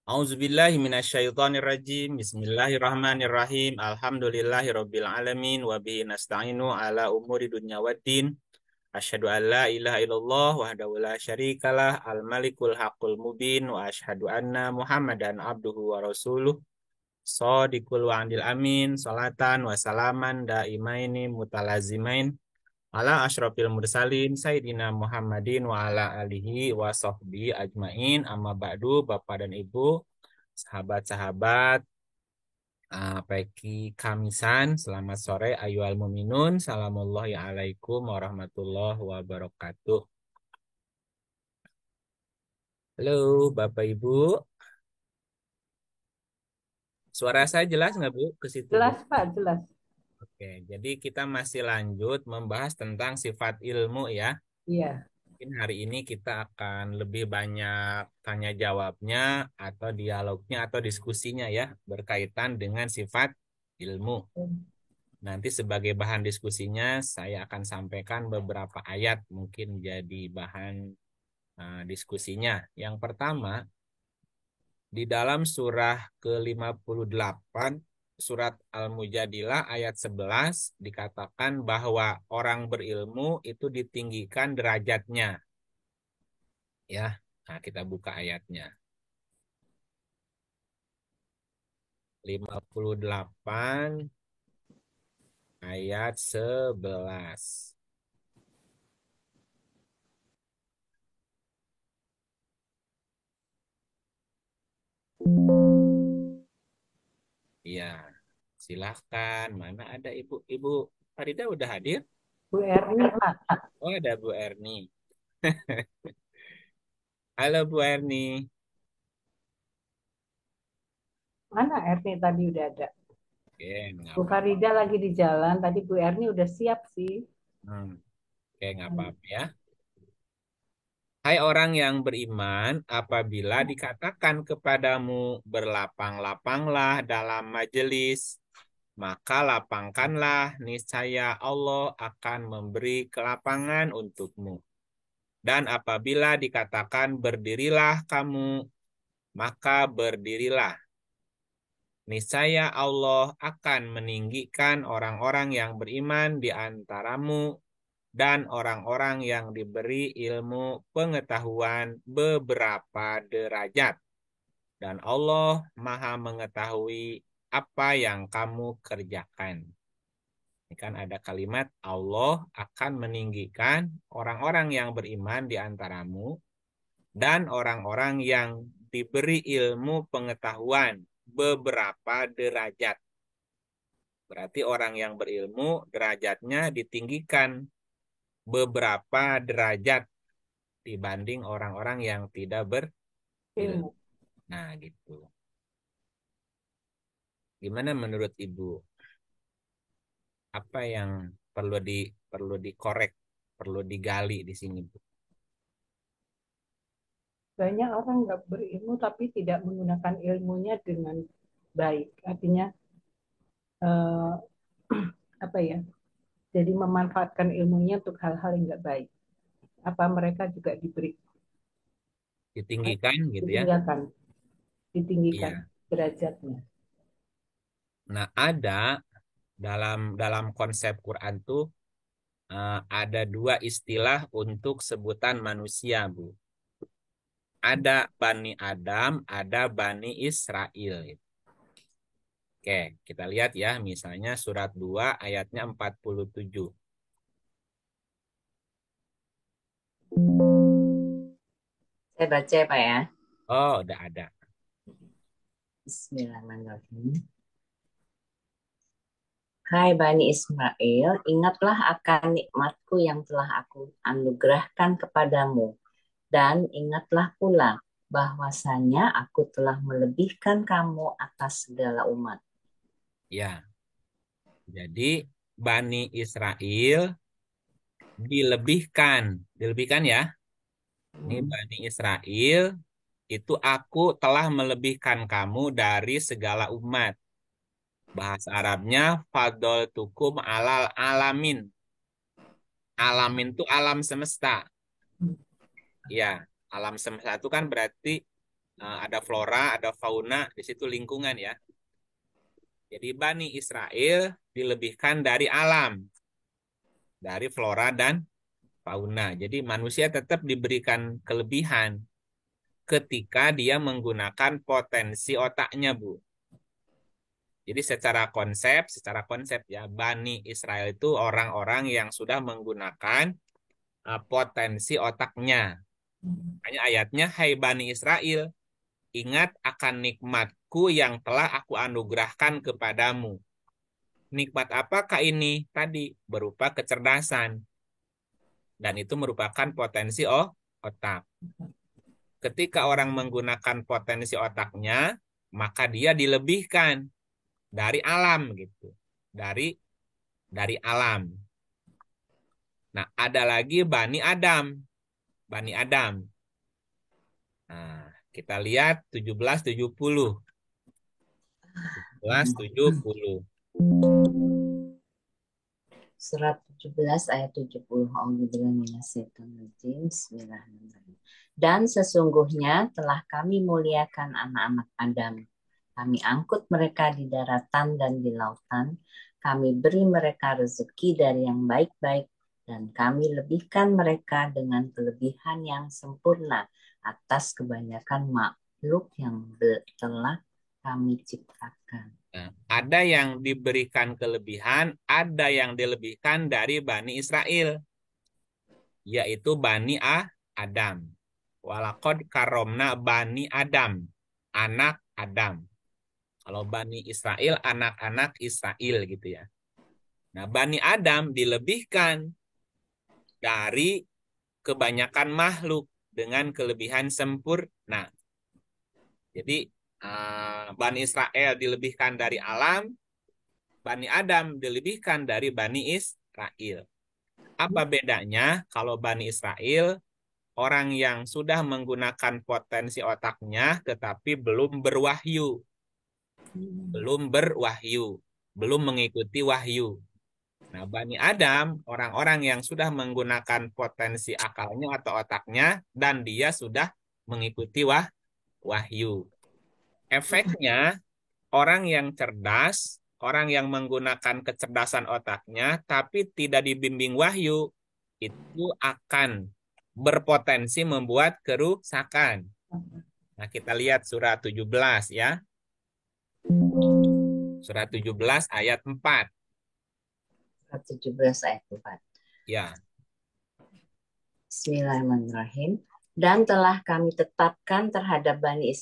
Auzubillahi minasyaitonirrajim. Bismillahirrahmanirrahim. Alhamdulillahirabbil alamin wa bihi nasta'inu ala umuri dunya waddin. Asyhadu an la ilaha illallah wahdahu la syarikalah al-malikul haqqul mubin wa asyhadu anna Muhammadan abduhu wa rasuluh shadiqul wa'dil amin. Salatan wa salaman daimaini mutalazimain ala asyrafil mursalin Sayyidina Muhammadin wa ala alihi wa sahbihi ajmain. Amma ba'du, Bapak dan Ibu, sahabat-sahabat Peki Kamisan, selamat sore ayyuhal muminun. Salamullahi alaikum warahmatullahi wabarakatuh. Halo Bapak Ibu, suara saya jelas nggak Bu ke situ Bu? Jelas, Pak, jelas. Oke, jadi kita masih lanjut membahas tentang sifat ilmu ya. Iya. Mungkin hari ini kita akan lebih banyak tanya jawabnya atau dialognya atau diskusinya ya berkaitan dengan sifat ilmu. Nanti sebagai bahan diskusinya saya akan sampaikan beberapa ayat mungkin jadi bahan diskusinya. Yang pertama, di dalam surah ke-58 surat Al-Mujadilah ayat 11 dikatakan bahwa orang berilmu itu ditinggikan derajatnya. Ya, nah kita buka ayatnya. 58 ayat 11. Iya, silahkan. Mana ada Ibu? Ibu Farida udah hadir? Bu Erni, Pak. Oh, ada Bu Erni. Halo Bu Erni. Mana Erni tadi udah ada? Oke, nggak Bu apa-apa. Farida lagi di jalan. Tadi Bu Erni udah siap sih. Hmm, oke, nggak apa-apa ya. Hai orang yang beriman, apabila dikatakan kepadamu berlapang-lapanglah dalam majelis, maka lapangkanlah, niscaya Allah akan memberi kelapangan untukmu. Dan apabila dikatakan berdirilah kamu, maka berdirilah. Niscaya Allah akan meninggikan orang-orang yang beriman di antaramu dan orang-orang yang diberi ilmu pengetahuan beberapa derajat. Dan Allah Maha mengetahui apa yang kamu kerjakan. Ini kan ada kalimat Allah akan meninggikan orang-orang yang beriman di antaramu dan orang-orang yang diberi ilmu pengetahuan beberapa derajat. Berarti orang yang berilmu derajatnya ditinggikan beberapa derajat dibanding orang-orang yang tidak berilmu. Ilmu. Nah, gitu. Gimana menurut Ibu? Apa yang perlu dikorek, perlu digali di sini, Bu? Banyak orang nggak berilmu tapi tidak menggunakan ilmunya dengan baik. Artinya, eh, apa ya? Jadi memanfaatkan ilmunya untuk hal-hal yang nggak baik. Apa mereka juga diberi Ditinggikan gitu ya. ditinggalkan, ditinggikan Iya. derajatnya. Nah, ada dalam dalam konsep Quran tuh ada dua istilah untuk sebutan manusia, Bu. Ada Bani Adam, ada Bani Israel. Oke, kita lihat ya, misalnya surat 2 ayatnya 47. Saya baca ya, Pak ya. Oh, udah ada. Bismillahirrahmanirrahim. Hai Bani Ismail, ingatlah akan nikmatku yang telah aku anugerahkan kepadamu. Dan ingatlah pula bahwasanya aku telah melebihkan kamu atas segala umat. Ya, jadi Bani Israel dilebihkan ya. Ini Bani Israel itu aku telah melebihkan kamu dari segala umat. Bahasa Arabnya fadol tukum alal alamin. Alamin itu alam semesta. Ya, alam semesta itu kan berarti ada flora, ada fauna, di situ lingkungan ya. Jadi Bani Israel dilebihkan dari alam, dari flora dan fauna. Jadi manusia tetap diberikan kelebihan ketika dia menggunakan potensi otaknya, Bu. Jadi secara konsep ya, Bani Israel itu orang-orang yang sudah menggunakan potensi otaknya. Makanya ayatnya, Hai Bani Israel, ingat akan nikmatku yang telah aku anugerahkan kepadamu. Nikmat apakah ini? Tadi berupa kecerdasan. Dan itu merupakan potensi otak. Ketika orang menggunakan potensi otaknya, maka dia dilebihkan dari alam gitu. Dari alam. Nah, ada lagi Bani Adam. Bani Adam. Nah, kita lihat 1770. 1770. Surat 17 ayat 70. Bismillahirrahmanirrahim. Dan sesungguhnya telah kami muliakan anak-anak Adam. Kami angkut mereka di daratan dan di lautan. Kami beri mereka rezeki dari yang baik-baik. Dan kami lebihkan mereka dengan kelebihan yang sempurna atas kebanyakan makhluk yang telah kami ciptakan. Nah, ada yang diberikan kelebihan, ada yang dilebihkan dari Bani Israel, yaitu Bani Adam. Walakod karomna Bani Adam, anak Adam. Kalau Bani Israel, anak-anak Israel gitu ya. Nah, Bani Adam dilebihkan dari kebanyakan makhluk dengan kelebihan sempurna. Jadi, Bani Israel dilebihkan dari alam, Bani Adam dilebihkan dari Bani Israel. Apa bedanya kalau Bani Israel, orang yang sudah menggunakan potensi otaknya tetapi belum berwahyu. Belum berwahyu. Belum mengikuti wahyu. Nah, Bani Adam, orang-orang yang sudah menggunakan potensi akalnya atau otaknya dan dia sudah mengikuti wahyu. Efeknya, orang yang cerdas, orang yang menggunakan kecerdasan otaknya, tapi tidak dibimbing wahyu, itu akan berpotensi membuat kerusakan. Nah, kita lihat surat 17 ya. Surat 17 ayat 4. Surat 17 ayat 4. Ya. Bismillahirrahmanirrahim. Dan telah kami tetapkan terhadap Bani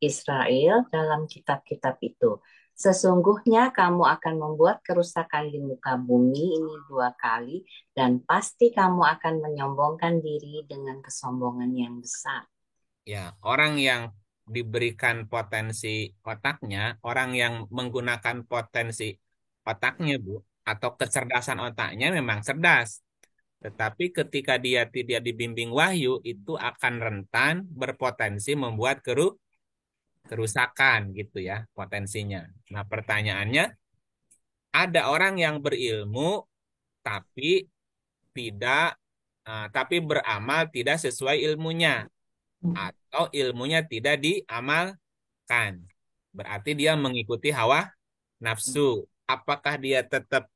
Israel dalam kitab-kitab itu. Sesungguhnya kamu akan membuat kerusakan di muka bumi ini 2 kali, dan pasti kamu akan menyombongkan diri dengan kesombongan yang besar. Ya, orang yang diberikan potensi otaknya, orang yang menggunakan potensi otaknya, Bu, atau kecerdasan otaknya memang cerdas. Tetapi ketika dia tidak dibimbing wahyu, itu akan rentan berpotensi membuat kerusakan gitu ya potensinya. Nah, pertanyaannya, ada orang yang berilmu tapi tidak tapi beramal tidak sesuai ilmunya atau ilmunya tidak diamalkan. Berarti dia mengikuti hawa nafsu. Apakah dia tetap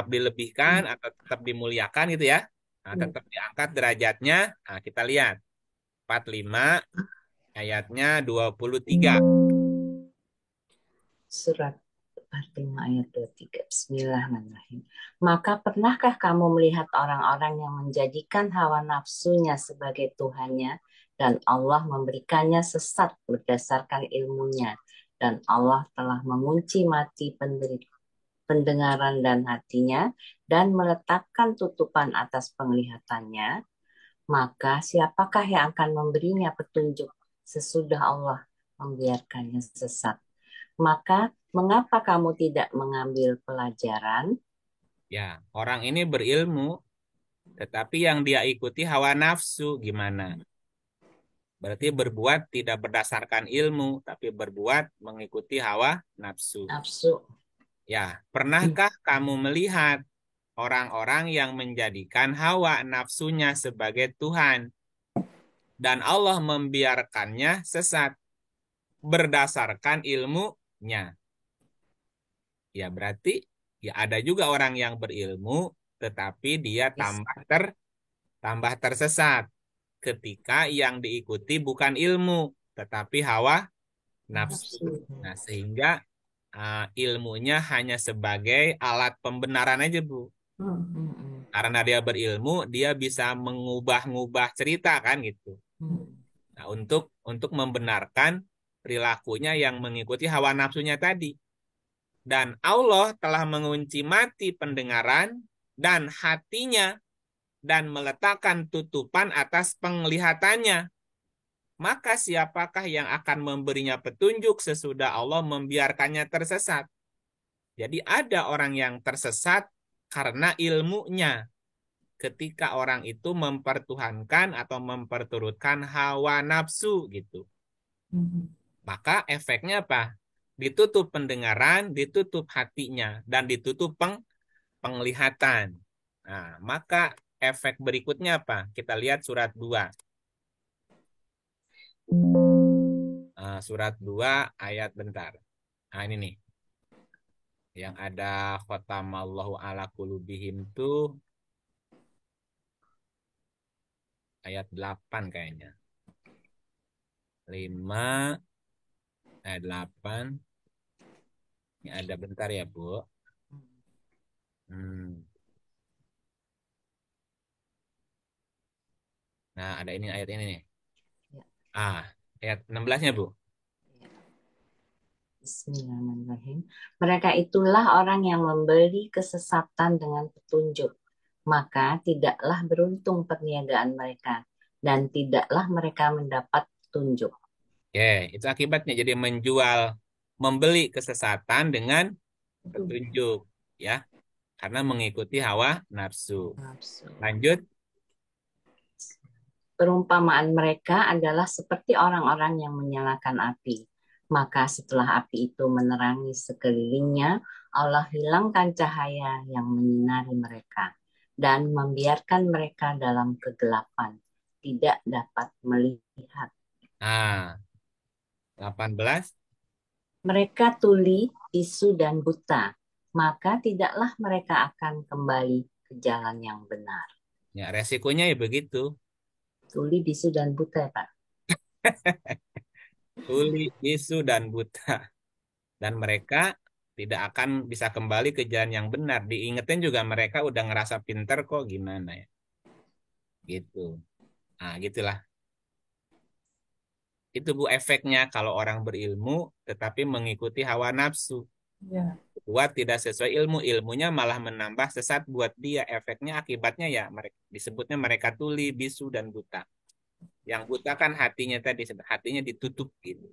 dilebihkan atau tetap dimuliakan gitu ya? Nah, tetap diangkat derajatnya. Nah, kita lihat 45 ayatnya 23. Surat 45 ayat 23. Bismillahirrahmanirrahim. Maka pernahkah kamu melihat orang-orang yang menjadikan hawa nafsunya sebagai Tuhannya dan Allah memberikannya sesat berdasarkan ilmunya, dan Allah telah mengunci mati pendengaran dan hatinya dan meletakkan tutupan atas penglihatannya? Maka siapakah yang akan memberinya petunjuk sesudah Allah membiarkannya sesat? Maka mengapa kamu tidak mengambil pelajaran? Ya, orang ini berilmu, tetapi yang dia ikuti hawa nafsu gimana? Berarti berbuat tidak berdasarkan ilmu, tapi berbuat mengikuti hawa nafsu. Nafsu. Ya, pernahkah kamu melihat orang-orang yang menjadikan hawa nafsunya sebagai Tuhan? Dan Allah membiarkannya sesat berdasarkan ilmunya. Ya berarti ya ada juga orang yang berilmu tetapi dia Yes. tambah tersesat ketika yang diikuti bukan ilmu tetapi hawa nafsu. Nafsu. Nah, sehingga ilmunya hanya sebagai alat pembenaran aja, Bu. Mm-mm. Karena dia berilmu, dia bisa mengubah-ngubah cerita kan gitu. Mm. Nah, untuk membenarkan perilakunya yang mengikuti hawa nafsunya tadi. Dan Allah telah mengunci mati pendengaran dan hatinya dan meletakkan tutupan atas penglihatannya. Maka siapakah yang akan memberinya petunjuk sesudah Allah membiarkannya tersesat? Jadi ada orang yang tersesat karena ilmunya. Ketika orang itu mempertuhankan atau memperturutkan hawa nafsu gitu. Maka efeknya apa? Ditutup pendengaran, ditutup hatinya, dan ditutup penglihatan. Nah, maka efek berikutnya apa? Kita lihat surat 2. Surat 2 ayat bentar. Nah, ini nih. Yang ada khatamallahu ala qulubihim tuh ayat 8 kayaknya. 5 ayat 8. Ini ada bentar ya, Bu. Hmm. Nah, ada ini ayat ini nih. Ya. Ayat 16-nya, Bu. Bismillahirrahmanirrahim. Mereka itulah orang yang membeli kesesatan dengan petunjuk. Maka tidaklah beruntung perniagaan mereka dan tidaklah mereka mendapat petunjuk. Oke, itu akibatnya jadi membeli kesesatan dengan petunjuk, ya. Karena mengikuti hawa nafsu. Nafsu. Lanjut. Perumpamaan mereka adalah seperti orang-orang yang menyalakan api. Maka setelah api itu menerangi sekelilingnya, Allah hilangkan cahaya yang menyinari mereka dan membiarkan mereka dalam kegelapan, tidak dapat melihat. Nah, 18. Mereka tuli, bisu, dan buta, maka tidaklah mereka akan kembali ke jalan yang benar. Ya, resikonya ya begitu. Tuli, bisu, dan buta, ya, Pak. Tuli, bisu, dan buta. Dan mereka tidak akan bisa kembali ke jalan yang benar. Diingetin juga mereka udah ngerasa pinter kok gimana ya. Gitu. Nah, gitulah. Itu Bu efeknya kalau orang berilmu tetapi mengikuti hawa nafsu. Ya. Buat tidak sesuai ilmu, ilmunya malah menambah sesat buat dia. Efeknya akibatnya ya mereka disebutnya mereka tuli, bisu dan buta. Yang buta kan hatinya tadi, hatinya ditutup gitu.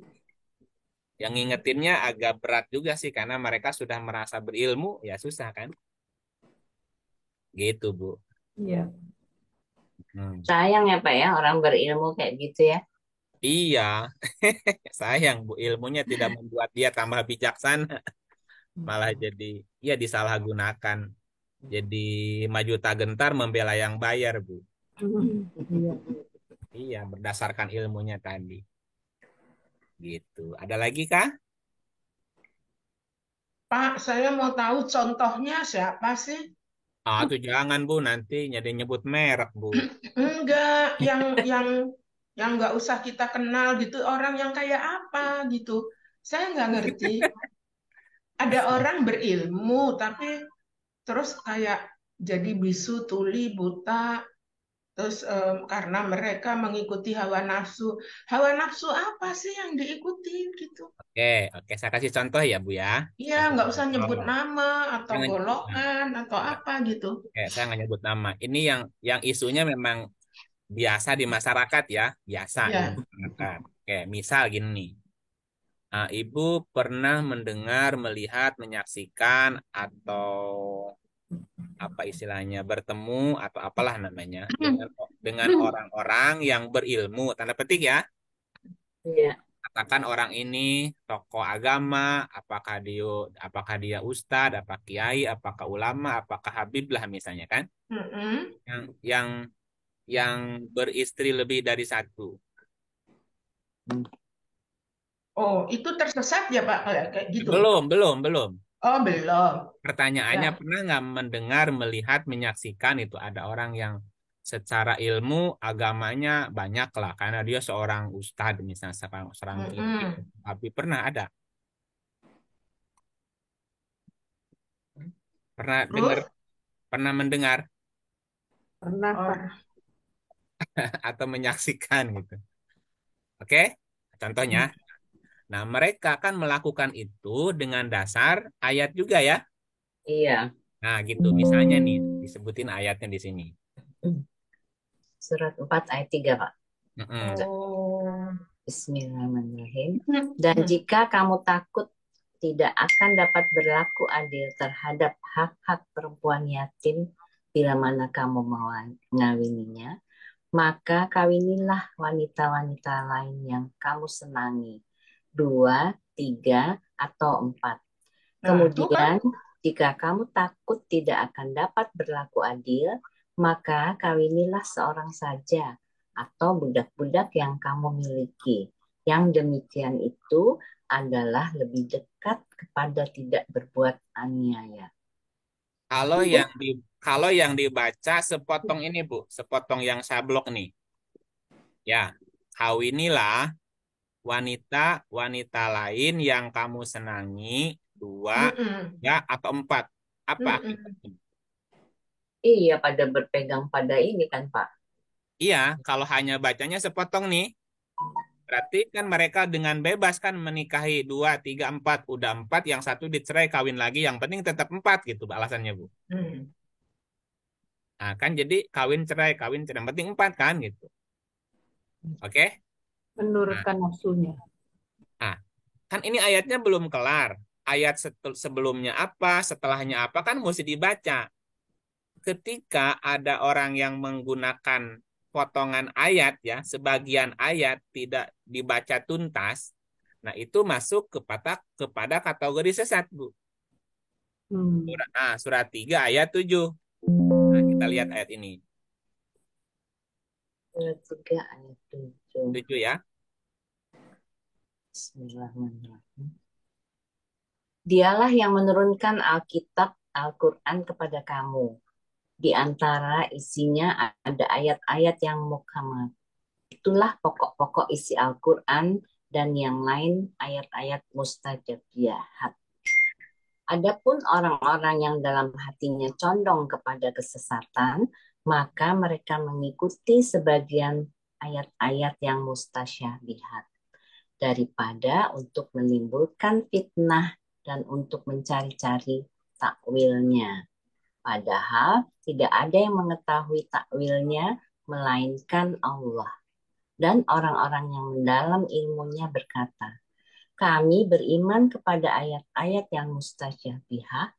Yang ngingetinnya agak berat juga sih karena mereka sudah merasa berilmu, ya susah kan? Gitu, Bu. Iya. Sayang ya Pak ya, orang berilmu kayak gitu ya. Iya, sayang Bu, ilmunya tidak membuat dia tambah bijaksana, malah jadi ya disalahgunakan. Jadi maju tak gentar membela yang bayar, Bu. Iya. Iya, berdasarkan ilmunya tadi. Gitu. Ada lagi kah? Pak, saya mau tahu contohnya siapa sih? Tuh jangan Bu, nanti jadi nyebut merek Bu. Enggak, yang nggak usah kita kenal gitu, orang yang kayak apa gitu. Saya nggak ngerti. Ada orang berilmu, tapi terus kayak jadi bisu, tuli, buta, terus karena mereka mengikuti hawa nafsu. Hawa nafsu apa sih yang diikuti gitu? Oke, oke, saya kasih contoh ya Bu ya. Iya, Kasih nggak usah nyebut contoh. nama atau Jangan, nah, golongan atau ya. apa gitu. Oke, saya nggak nyebut nama. Ini yang isunya memang biasa di masyarakat ya, biasa di Ya. masyarakat. Oke, misal gini nih. Ibu pernah mendengar, melihat, menyaksikan atau apa istilahnya bertemu atau apalah namanya dengan orang-orang yang berilmu, tanda petik ya. Iya. Katakan orang ini tokoh agama, apakah dia ustadz, apa kiai, apakah ulama, apakah habib lah misalnya kan. Mm-mm. Yang yang beristri lebih dari satu. Oh, itu tersesat ya Pak kayak gitu. Belum. Oh, belum. Pertanyaannya, Ya. pernah nggak mendengar, melihat, menyaksikan itu ada orang yang secara ilmu agamanya banyak lah, karena dia seorang ustadz misalnya, seorang kiai, Mm-mm. tapi pernah ada, pernah dengar, Terus, pernah mendengar Pernah, Pak. oh, atau menyaksikan gitu. Oke, contohnya. Nah, mereka kan melakukan itu dengan dasar ayat juga ya. Iya. Nah, gitu. Misalnya nih, disebutin ayatnya di sini. Surat 4 ayat 3, Pak. Mm-mm. oh, Bismillahirrahmanirrahim. Dan Mm-mm. jika kamu takut tidak akan dapat berlaku adil terhadap hak-hak perempuan yatim bila mana kamu mengawininya, maka kawinilah wanita-wanita lain yang kamu senangi. Dua, tiga, atau empat. Nah, itu kan. Kemudian, jika kamu takut tidak akan dapat berlaku adil, maka kawinilah seorang saja atau budak-budak yang kamu miliki. Yang demikian itu adalah lebih dekat kepada tidak berbuat aniaya. Kalau yang di kalau yang dibaca sepotong ini, Bu, sepotong yang sablok nih. Ya, kawinilah wanita-wanita lain yang kamu senangi, dua, Mm-mm. ya, atau empat. Apa Mm-mm. akibatnya? Iya, pada berpegang pada ini kan, Pak. Iya, kalau hanya bacanya sepotong nih, berarti kan mereka dengan bebas kan menikahi dua, tiga, empat. Udah empat, yang satu dicerai, kawin lagi. Yang penting tetap empat gitu alasannya, Bu. Mm. Nah, kan jadi kawin cerai. Yang penting empat kan gitu. Oke? Nah, Menurutkan nafsunya. nah, kan ini ayatnya belum kelar. Ayat sebelumnya apa, setelahnya apa kan mesti dibaca. Ketika ada orang yang menggunakan potongan ayat ya, sebagian ayat tidak dibaca tuntas, nah itu masuk kepada kategori sesat, Bu. Hmm. Surat 3 ayat 7. Nah, kita lihat ayat ini. Surat 3 ayat 7. 7 ya. Bismillahirrahmanirrahim. Dialah yang menurunkan Alkitab, Al-Quran kepada kamu. Di antara isinya ada ayat-ayat yang muhkamat. Itulah pokok-pokok isi Al-Quran dan yang lain ayat-ayat mustajabihat. Adapun orang-orang yang dalam hatinya condong kepada kesesatan, maka mereka mengikuti sebagian ayat-ayat yang mustasyabihat daripada untuk menimbulkan fitnah dan untuk mencari-cari takwilnya. Padahal tidak ada yang mengetahui takwilnya melainkan Allah. Dan orang-orang yang mendalam ilmunya berkata, kami beriman kepada ayat-ayat yang mustasyabihat,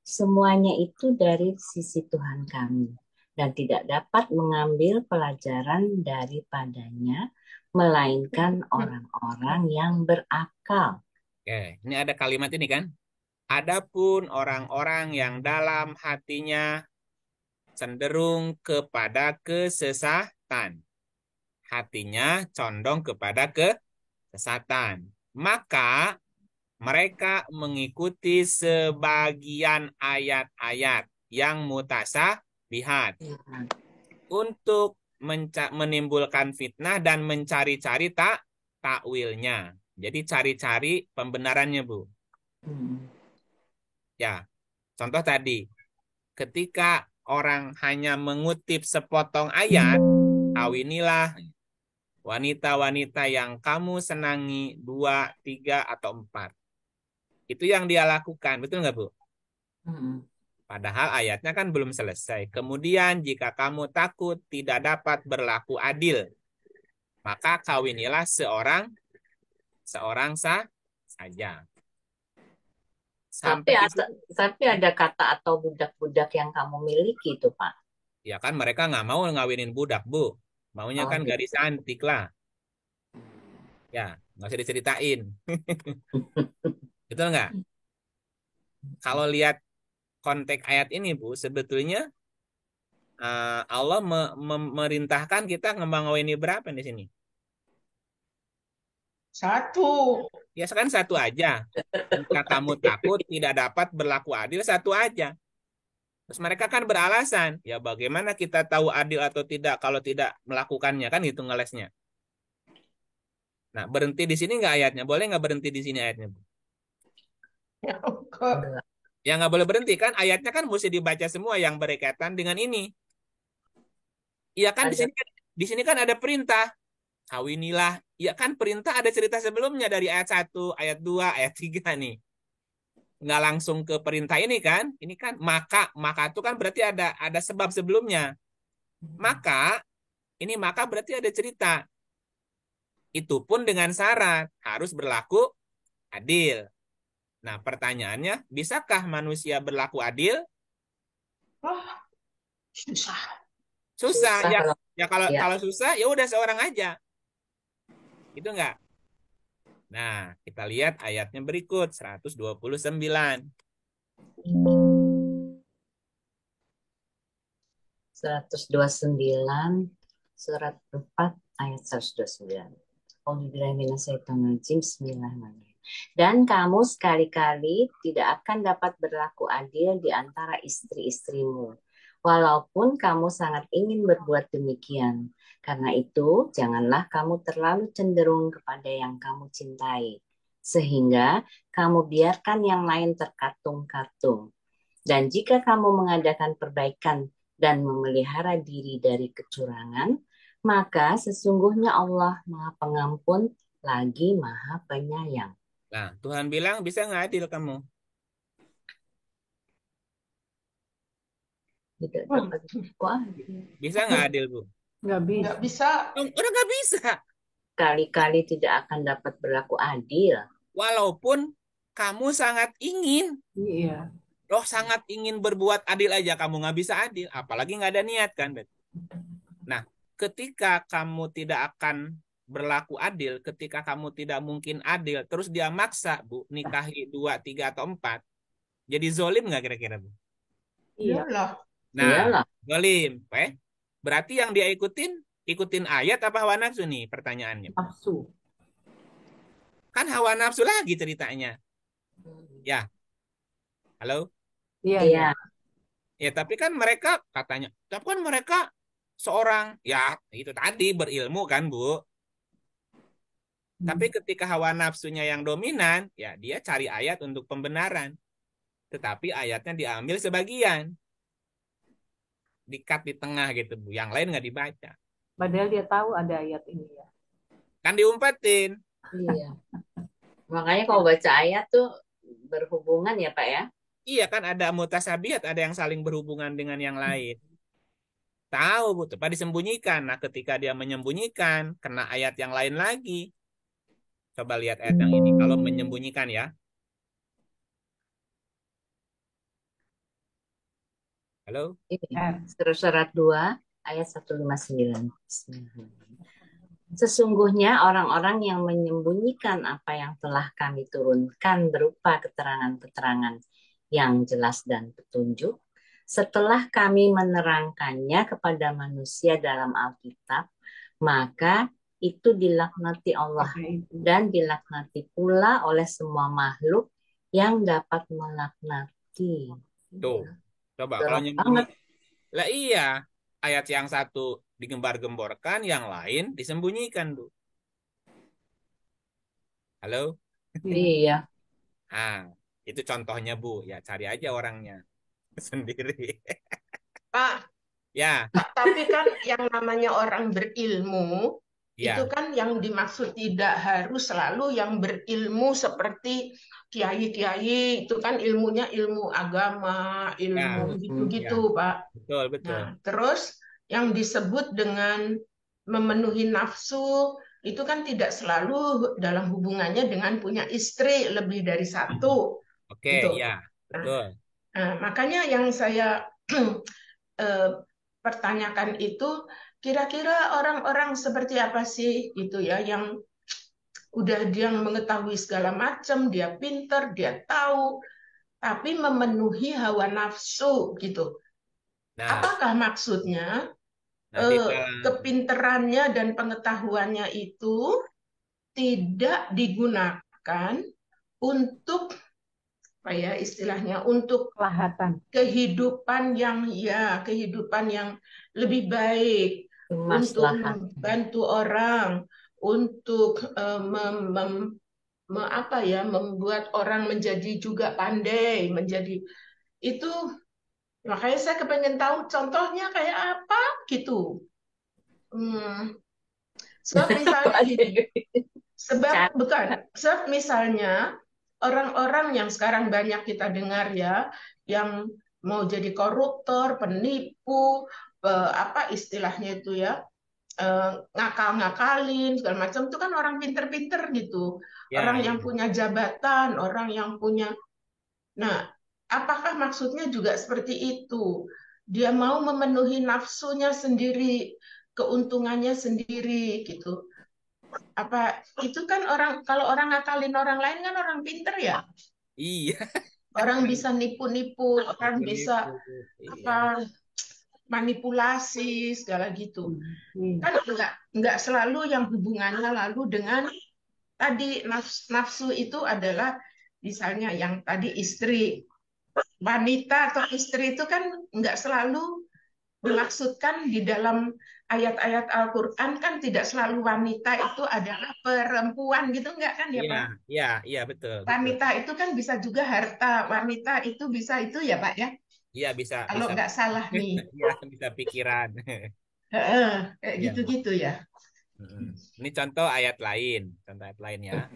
semuanya itu dari sisi Tuhan kami dan tidak dapat mengambil pelajaran daripadanya, melainkan orang-orang yang berakal. Oke, ini ada kalimat ini kan. Adapun orang-orang yang dalam hatinya cenderung kepada kesesatan. Hatinya condong kepada kesesatan. Maka mereka mengikuti sebagian ayat-ayat yang mutasabihat untuk menimbulkan fitnah dan mencari-cari takwilnya. Jadi cari-cari pembenarannya, Bu. Ya, contoh tadi, ketika orang hanya mengutip sepotong ayat, kawinilah wanita-wanita yang kamu senangi, dua, tiga, atau empat. Itu yang dia lakukan, betul nggak, Bu? Padahal ayatnya kan belum selesai. Kemudian jika kamu takut tidak dapat berlaku adil, maka kawinilah seorang seorang saja. Tapi Sampai di ada, situ, tapi ada kata atau budak-budak yang kamu miliki itu, Pak. ya kan mereka nggak mau ngawinin budak, Bu. Maunya Oh kan gitu. gadis cantik lah. Ya, nggak usah diceritain. Betul nggak? Kalau lihat konteks ayat ini, Bu, sebetulnya Allah memerintahkan kita ngembang ini berapa di sini? Satu. Ya kan satu aja. Jika kamu takut tidak dapat berlaku adil, satu aja. Terus mereka kan beralasan, ya bagaimana kita tahu adil atau tidak kalau tidak melakukannya, kan gitu ngelesnya. Nah, berhenti di sini nggak ayatnya? Boleh nggak berhenti di sini ayatnya, Bu? Ya, kok. Enggak. Ya nggak boleh berhenti kan? Ayatnya kan mesti dibaca semua yang berkaitan dengan ini. Iya kan Ada di sini kan ada perintah. Kawinilah. Iya kan perintah ada cerita sebelumnya dari ayat 1, ayat 2, ayat 3 nih. Nggak langsung ke perintah ini kan? Ini kan maka itu kan berarti ada sebab sebelumnya. Maka maka berarti ada cerita. Itu pun dengan syarat harus berlaku adil. Nah, pertanyaannya, bisakah manusia berlaku adil? Oh, susah. Susah. susah Ya, kalau ya kalau ya. kalau susah ya udah seorang aja. Itu enggak? Nah, kita lihat ayatnya berikut 129. 129 surat 4 ayat 129. Bismillahirrahmanirrahim. Dan kamu sekali-kali tidak akan dapat berlaku adil di antara istri-istrimu, walaupun kamu sangat ingin berbuat demikian. Karena itu, janganlah kamu terlalu cenderung kepada yang kamu cintai, sehingga kamu biarkan yang lain terkatung-katung. Dan jika kamu mengadakan perbaikan dan memelihara diri dari kecurangan, maka sesungguhnya Allah Maha Pengampun lagi Maha Penyayang. Nah, Tuhan bilang bisa nggak adil kamu? Tidak dapat adil. Bisa nggak adil, Bu? Nggak bisa. Nggak bisa. Udah nggak bisa. Kali-kali tidak akan dapat berlaku adil. Walaupun kamu sangat ingin. Iya. Loh, sangat ingin berbuat adil aja kamu nggak bisa adil. Apalagi nggak ada niat kan. Nah, ketika kamu tidak akan berlaku adil, ketika kamu tidak mungkin adil, terus dia maksa, Bu, nikahi 2, 3, atau 4, jadi zolim nggak kira-kira, Bu? Iya. Iyalah. Nah, Iyalah. zolim. Berarti yang dia ikutin ayat apa hawa nafsu nih pertanyaannya. Nafsu. Kan hawa nafsu lagi ceritanya. Ya, halo? Iya. Iya. Ya, tapi kan mereka katanya, tapi kan mereka seorang, ya itu tadi berilmu kan, Bu. Tapi ketika hawa nafsunya yang dominan, ya dia cari ayat untuk pembenaran. Tetapi ayatnya diambil sebagian. Di-cut di tengah gitu, Bu. Yang lain nggak dibaca. Padahal dia tahu ada ayat ini ya. Kan diumpetin. Iya. Makanya kalau baca ayat tuh berhubungan ya, Pak ya? Iya kan ada mutasabihat, ada yang saling berhubungan dengan yang lain. Tahu, Bu. Tapi disembunyikan. Nah, ketika dia menyembunyikan, kena ayat yang lain lagi. Coba lihat ayat yang ini. Kalau menyembunyikan ya. Halo? Ini, surat 2 ayat 159. Sesungguhnya orang-orang yang menyembunyikan apa yang telah kami turunkan berupa keterangan-keterangan yang jelas dan petunjuk, setelah kami menerangkannya kepada manusia dalam Alkitab, maka itu dilaknati Allah dan dilaknati pula oleh semua makhluk yang dapat melaknati. Tuh. Coba Galak kalau banget. nyembunyi. Lah iya, ayat yang satu digembar-gemborkan, yang lain disembunyikan, Bu. Halo? Iya. Ah, itu contohnya, Bu. Ya, cari aja orangnya sendiri. Pak, Ya, tapi kan yang namanya orang berilmu, itu ya, kan yang dimaksud tidak harus selalu yang berilmu seperti kiai-kiai, itu kan ilmunya ilmu agama, ya, ilmu ya. gitu-gitu, Pak. Betul, betul. Nah, terus yang disebut dengan memenuhi nafsu, itu kan tidak selalu dalam hubungannya dengan punya istri lebih dari satu, Oke, gitu. ya, betul. Nah, makanya yang saya pertanyakan itu kira-kira orang-orang seperti apa sih itu ya yang udah dia mengetahui segala macam, dia pinter, dia tahu, tapi memenuhi hawa nafsu gitu. Nah, Apakah maksudnya nanti kalau kepinterannya dan pengetahuannya itu tidak digunakan untuk apa ya istilahnya untuk Kelahatan. kehidupan yang lebih baik, untuk Kemaslahatan. membantu orang, untuk apa ya membuat orang menjadi juga pandai, menjadi itu. Makanya saya kepengen tahu contohnya kayak apa gitu. Hmm, sebab misalnya gini, Cara. sebab misalnya orang-orang yang sekarang banyak kita dengar ya, yang mau jadi koruptor, penipu, apa istilahnya itu ya, ngakal-ngakalin segala macam itu kan orang pinter-pinter gitu, ya, orang ya, yang punya jabatan, orang yang punya. Nah, apakah maksudnya juga seperti itu? Dia mau memenuhi nafsunya sendiri, keuntungannya sendiri gitu. Apa itu kan orang kalau orang ngakalin orang lain kan orang pinter ya. iya, Orang bisa nipu-nipu, orang bisa nipu-nipu, iya, apa manipulasi segala gitu. Iya. Kan enggak selalu yang hubungannya lalu dengan tadi nafsu itu adalah misalnya yang tadi istri, wanita atau istri itu kan enggak selalu dimaksudkan di dalam ayat-ayat Al-Quran kan tidak selalu wanita itu adalah perempuan gitu enggak kan ya iya, Pak? iya, iya, betul, betul. Wanita itu kan bisa juga harta, wanita itu bisa itu ya Pak ya? Iya, bisa, Kalau bisa, nggak salah nih. iya, bisa pikiran. Heeh, kayak Iya. gitu-gitu ya. Mm-mm. Ini contoh ayat lain ya.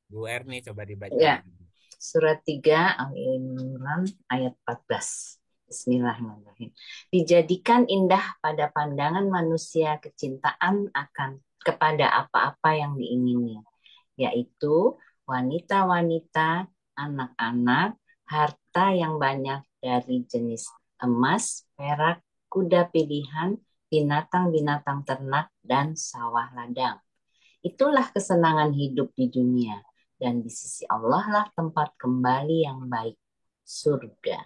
Bu Erni coba dibaca. Ya, surat 3 Al-Imran ayat 14. Bismillahirrahmanirrahim. Dijadikan indah pada pandangan manusia kecintaan akan kepada apa-apa yang diingini, yaitu wanita-wanita, anak-anak, harta yang banyak dari jenis emas, perak, kuda pilihan, binatang-binatang ternak, dan sawah ladang. Itulah kesenangan hidup di dunia. Dan di sisi Allah lah tempat kembali yang baik, surga.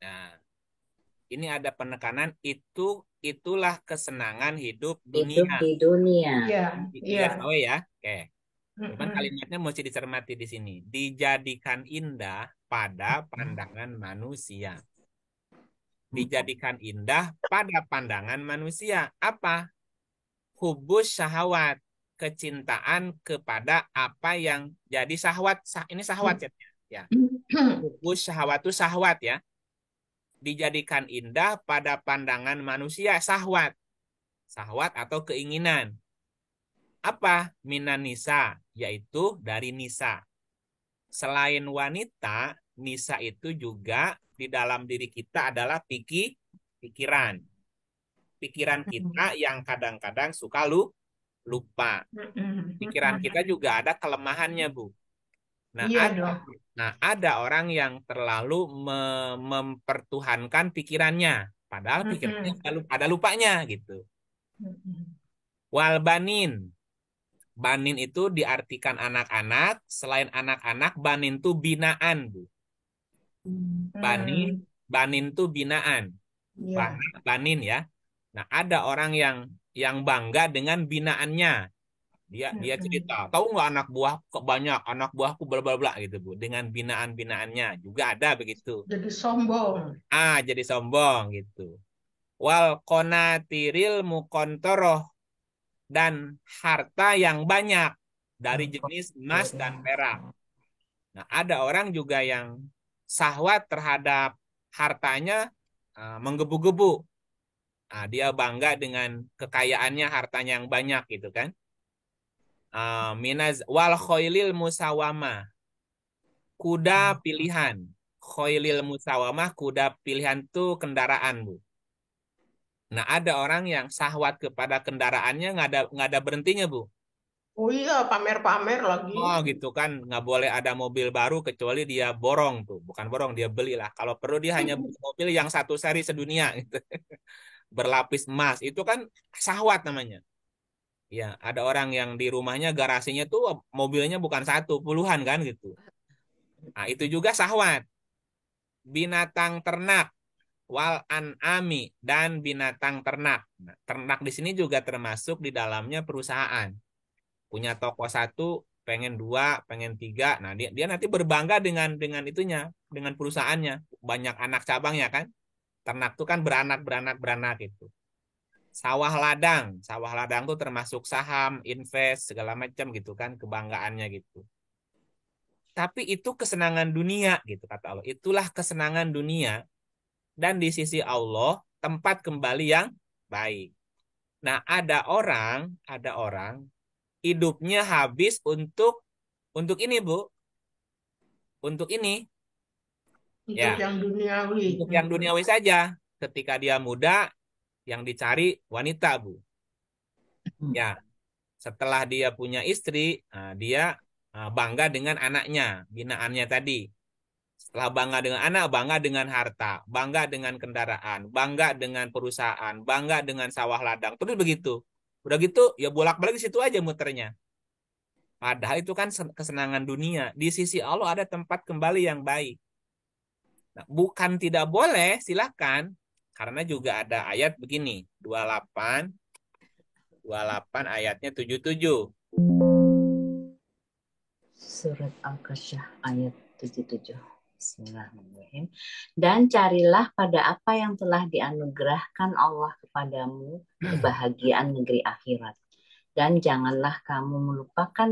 Nah, ini ada penekanan itulah kesenangan hidup Hidup dunia. di dunia. Iya, Di iya. garis bawah ya. Oke. Cuman Mm-mm. kalimatnya mesti dicermati di sini. Dijadikan indah pada pandangan manusia. Dijadikan indah pada pandangan manusia. Apa? Hubus syahwat. Kecintaan kepada apa yang jadi syahwat. Ini syahwat ya. Ya. Hubus syahwat itu syahwat ya. Dijadikan indah pada pandangan manusia. Syahwat. Syahwat atau keinginan. Apa? Minan nisa. Yaitu dari nisa. Selain wanita, nisa itu juga di dalam diri kita adalah pikiran. Pikiran kita yang kadang-kadang suka lupa. Pikiran kita juga ada kelemahannya, Bu. Nah, Iya dong. ada orang yang terlalu mempertuhankan pikirannya, padahal pikirannya ada lupanya gitu. Wal banin. Banin itu diartikan anak-anak, selain anak-anak, banin itu binaan, Bu. Banin, banin itu binaan. Iya. Banin ya. Nah, ada orang yang bangga dengan binaannya. Dia cerita, tahu nggak anak buah kok banyak, anak buahku bla bla bla gitu, Bu. Dengan binaan-binaannya juga ada begitu. Jadi sombong. Jadi sombong gitu. Wal konatiril mukontoroh dan harta yang banyak dari jenis emas dan perak. Nah, ada orang juga yang syahwat terhadap hartanya menggebu-gebu. Nah, dia bangga dengan kekayaannya, hartanya yang banyak gitu kan. Minaz wal khoilil musawama. Kuda pilihan. Khoilil musawamah, kuda pilihan itu kendaraan, Bu. Nah, ada orang yang syahwat kepada kendaraannya nggak ada berhentinya, Bu. Oh iya, pamer-pamer lagi. Oh gitu kan, nggak boleh ada mobil baru kecuali dia borong tuh. Bukan borong, dia belilah. Kalau perlu dia hanya beli mobil yang satu seri sedunia gitu. Berlapis emas. Itu kan syahwat namanya. Ya, ada orang yang di rumahnya garasinya tuh mobilnya bukan satu, puluhan kan gitu. Nah, itu juga syahwat. Binatang ternak. wal an'ami dan binatang ternak. Nah, ternak di sini juga termasuk di dalamnya perusahaan. Punya toko satu, pengen dua, pengen tiga. Nah, dia nanti berbangga dengan itunya, dengan perusahaannya. Banyak anak cabangnya kan. Ternak tuh kan beranak beranak beranak itu. Sawah ladang tuh termasuk saham, invest segala macam gitu kan, kebanggaannya gitu. Tapi itu kesenangan dunia gitu kata Allah. Itulah kesenangan dunia dan di sisi Allah tempat kembali yang baik. Nah, ada orang hidupnya habis untuk ini, Bu. Untuk ini Hidup ya, yang duniawi. untuk yang duniawi saja. Ketika dia muda, yang dicari wanita, Bu. Ya, setelah dia punya istri, dia bangga dengan anaknya, binaannya tadi. Setelah bangga dengan anak, bangga dengan harta, bangga dengan kendaraan, bangga dengan perusahaan, bangga dengan sawah ladang. Terus begitu. Udah gitu, ya bolak-balik di situ aja muternya. Padahal itu kan kesenangan dunia. Di sisi Allah ada tempat kembali yang baik. Nah, bukan tidak boleh, silakan. Karena juga ada ayat begini, 28 ayatnya 77. Surat Al-Qasyah ayat 77. Bismillahirrahmanirrahim. Dan carilah pada apa yang telah dianugerahkan Allah kepadamu kebahagiaan negeri akhirat. Dan janganlah kamu melupakan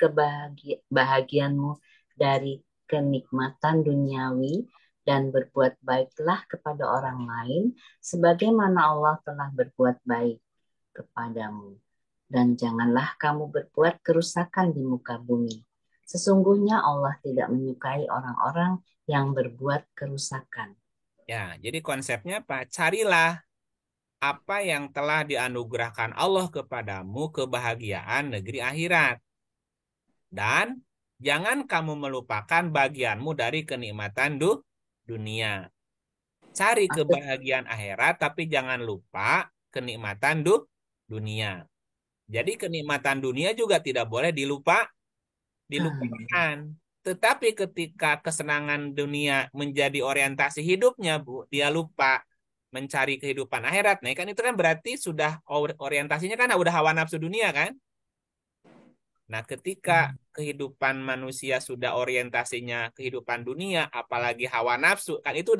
kebahagiaanmu dari kenikmatan duniawi dan berbuat baiklah kepada orang lain sebagaimana Allah telah berbuat baik kepadamu. Dan janganlah kamu berbuat kerusakan di muka bumi. Sesungguhnya Allah tidak menyukai orang-orang yang berbuat kerusakan. Ya, jadi konsepnya apa? Carilah apa yang telah dianugerahkan Allah kepadamu kebahagiaan negeri akhirat. Dan jangan kamu melupakan bagianmu dari kenikmatan dunia. Cari kebahagiaan akhirat, tapi jangan lupa kenikmatan dunia. Jadi kenikmatan dunia juga tidak boleh dilupakan. Tetapi ketika kesenangan dunia menjadi orientasi hidupnya, Bu, dia lupa mencari kehidupan akhirat. Nah, kan itu kan berarti sudah orientasinya kan udah hawa nafsu dunia kan? Nah, ketika kehidupan manusia sudah orientasinya kehidupan dunia, apalagi hawa nafsu, kan itu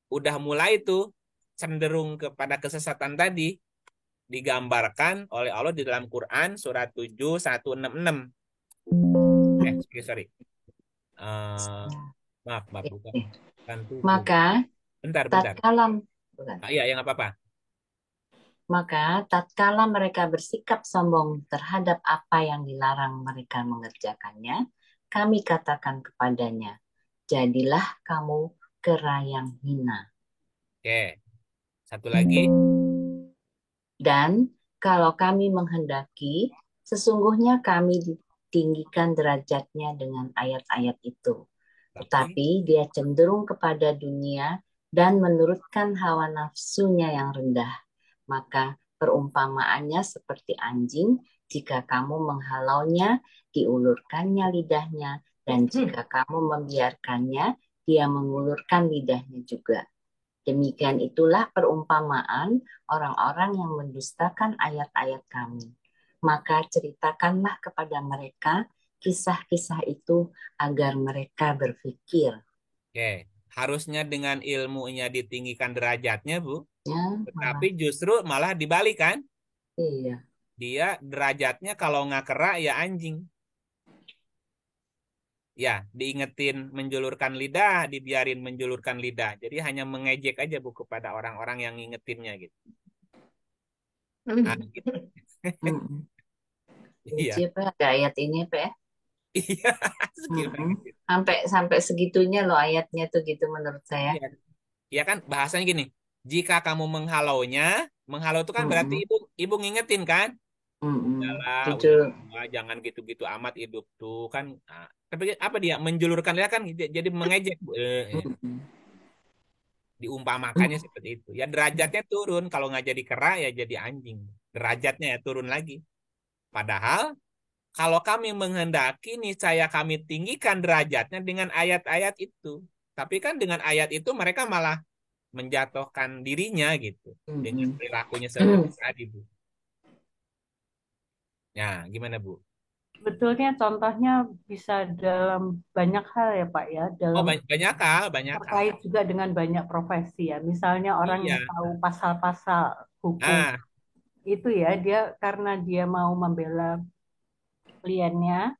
udah mulai tuh cenderung kepada kesesatan tadi digambarkan oleh Allah di dalam Quran surat 7 166. Sorry. Maaf, bukan 7. Maka Bentar. Iya, yang apa-apa. Maka tatkala mereka bersikap sombong terhadap apa yang dilarang mereka mengerjakannya, kami katakan kepadanya, jadilah kamu kera yang hina. Oke, satu lagi. Dan kalau kami menghendaki, sesungguhnya kami ditinggikan derajatnya dengan ayat-ayat itu. Tetapi dia cenderung kepada dunia dan menurutkan hawa nafsunya yang rendah. Maka perumpamaannya seperti anjing, jika kamu menghalaunya, diulurkannya lidahnya, dan jika kamu membiarkannya, dia mengulurkan lidahnya juga. Demikian itulah perumpamaan orang-orang yang mendustakan ayat-ayat kami. Maka ceritakanlah kepada mereka kisah-kisah itu agar mereka berpikir. Oke, harusnya dengan ilmunya ditinggikan derajatnya, Bu. Ya, Tetapi justru malah dibalik kan? Iya. Dia derajatnya kalau nggak kera ya anjing. Ya, diingetin menjulurkan lidah, dibiarin menjulurkan lidah. Jadi hanya mengejek aja Bu kepada orang-orang yang ngingetinnya gitu. Nah, gitu. Iya. Ada ayat ini, Pak. Iya. Sampai segitunya loh ayatnya tuh gitu menurut saya. Iya kan bahasanya gini. Jika kamu menghalaunya, menghalau itu kan berarti ibu ngingetin kan? Udah, jangan gitu-gitu amat hidup tuh kan. Nah, tapi apa dia menjulurkan lidah kan jadi mengejek. Diumpamakannya seperti itu. Ya derajatnya turun. Kalau nggak jadi kera ya jadi anjing. Derajatnya ya turun lagi. Padahal kalau kami menghendaki niscaya kami tinggikan derajatnya dengan ayat-ayat itu. Tapi kan dengan ayat itu mereka malah menjatuhkan dirinya gitu dengan Mm-mm. perilakunya seperti tadi, Bu. Ya, gimana, Bu? Sebetulnya contohnya bisa dalam banyak hal ya Pak ya, Oh, dalam banyak hal, banyak hal. terkait juga dengan banyak profesi ya. Misalnya orang yang Iya. tahu pasal-pasal hukum Ah, itu ya, dia karena dia mau membela kliennya,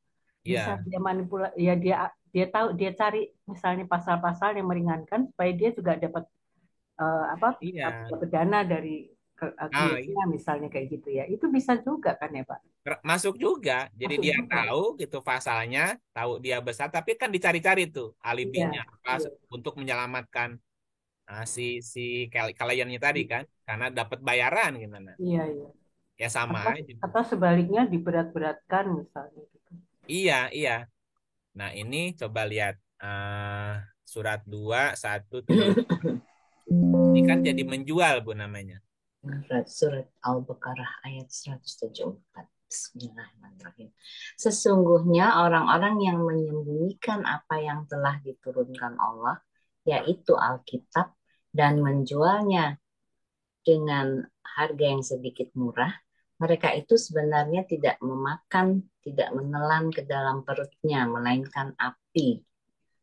bisa iya, dia manipulasi ya, dia tahu, dia cari misalnya pasal-pasal yang meringankan supaya dia juga dapat apa, iya. dapat dana dari Ah, kliennya misalnya kayak gitu ya. Itu bisa juga kan ya Pak? masuk juga. Jadi Masuk dia juga. tahu gitu pasalnya, tahu dia besar, tapi kan dicari-cari tuh Iya, alibinya apa iya, untuk menyelamatkan si si kliennya tadi kan, karena dapat bayaran gimana? iya, iya. Ya sama Atau, aja. atau sebaliknya diberat-beratkan misalnya gitu. Iya, iya. Nah, ini coba lihat surat 2:1-2. Ini kan jadi menjual, Bu, namanya. Surat Al-Baqarah ayat 174. Bismillahirrahmanirrahim. Sesungguhnya orang-orang yang menyembunyikan apa yang telah diturunkan Allah, yaitu Alkitab, dan menjualnya dengan harga yang sedikit murah, mereka itu sebenarnya tidak memakan, tidak menelan ke dalam perutnya, melainkan api.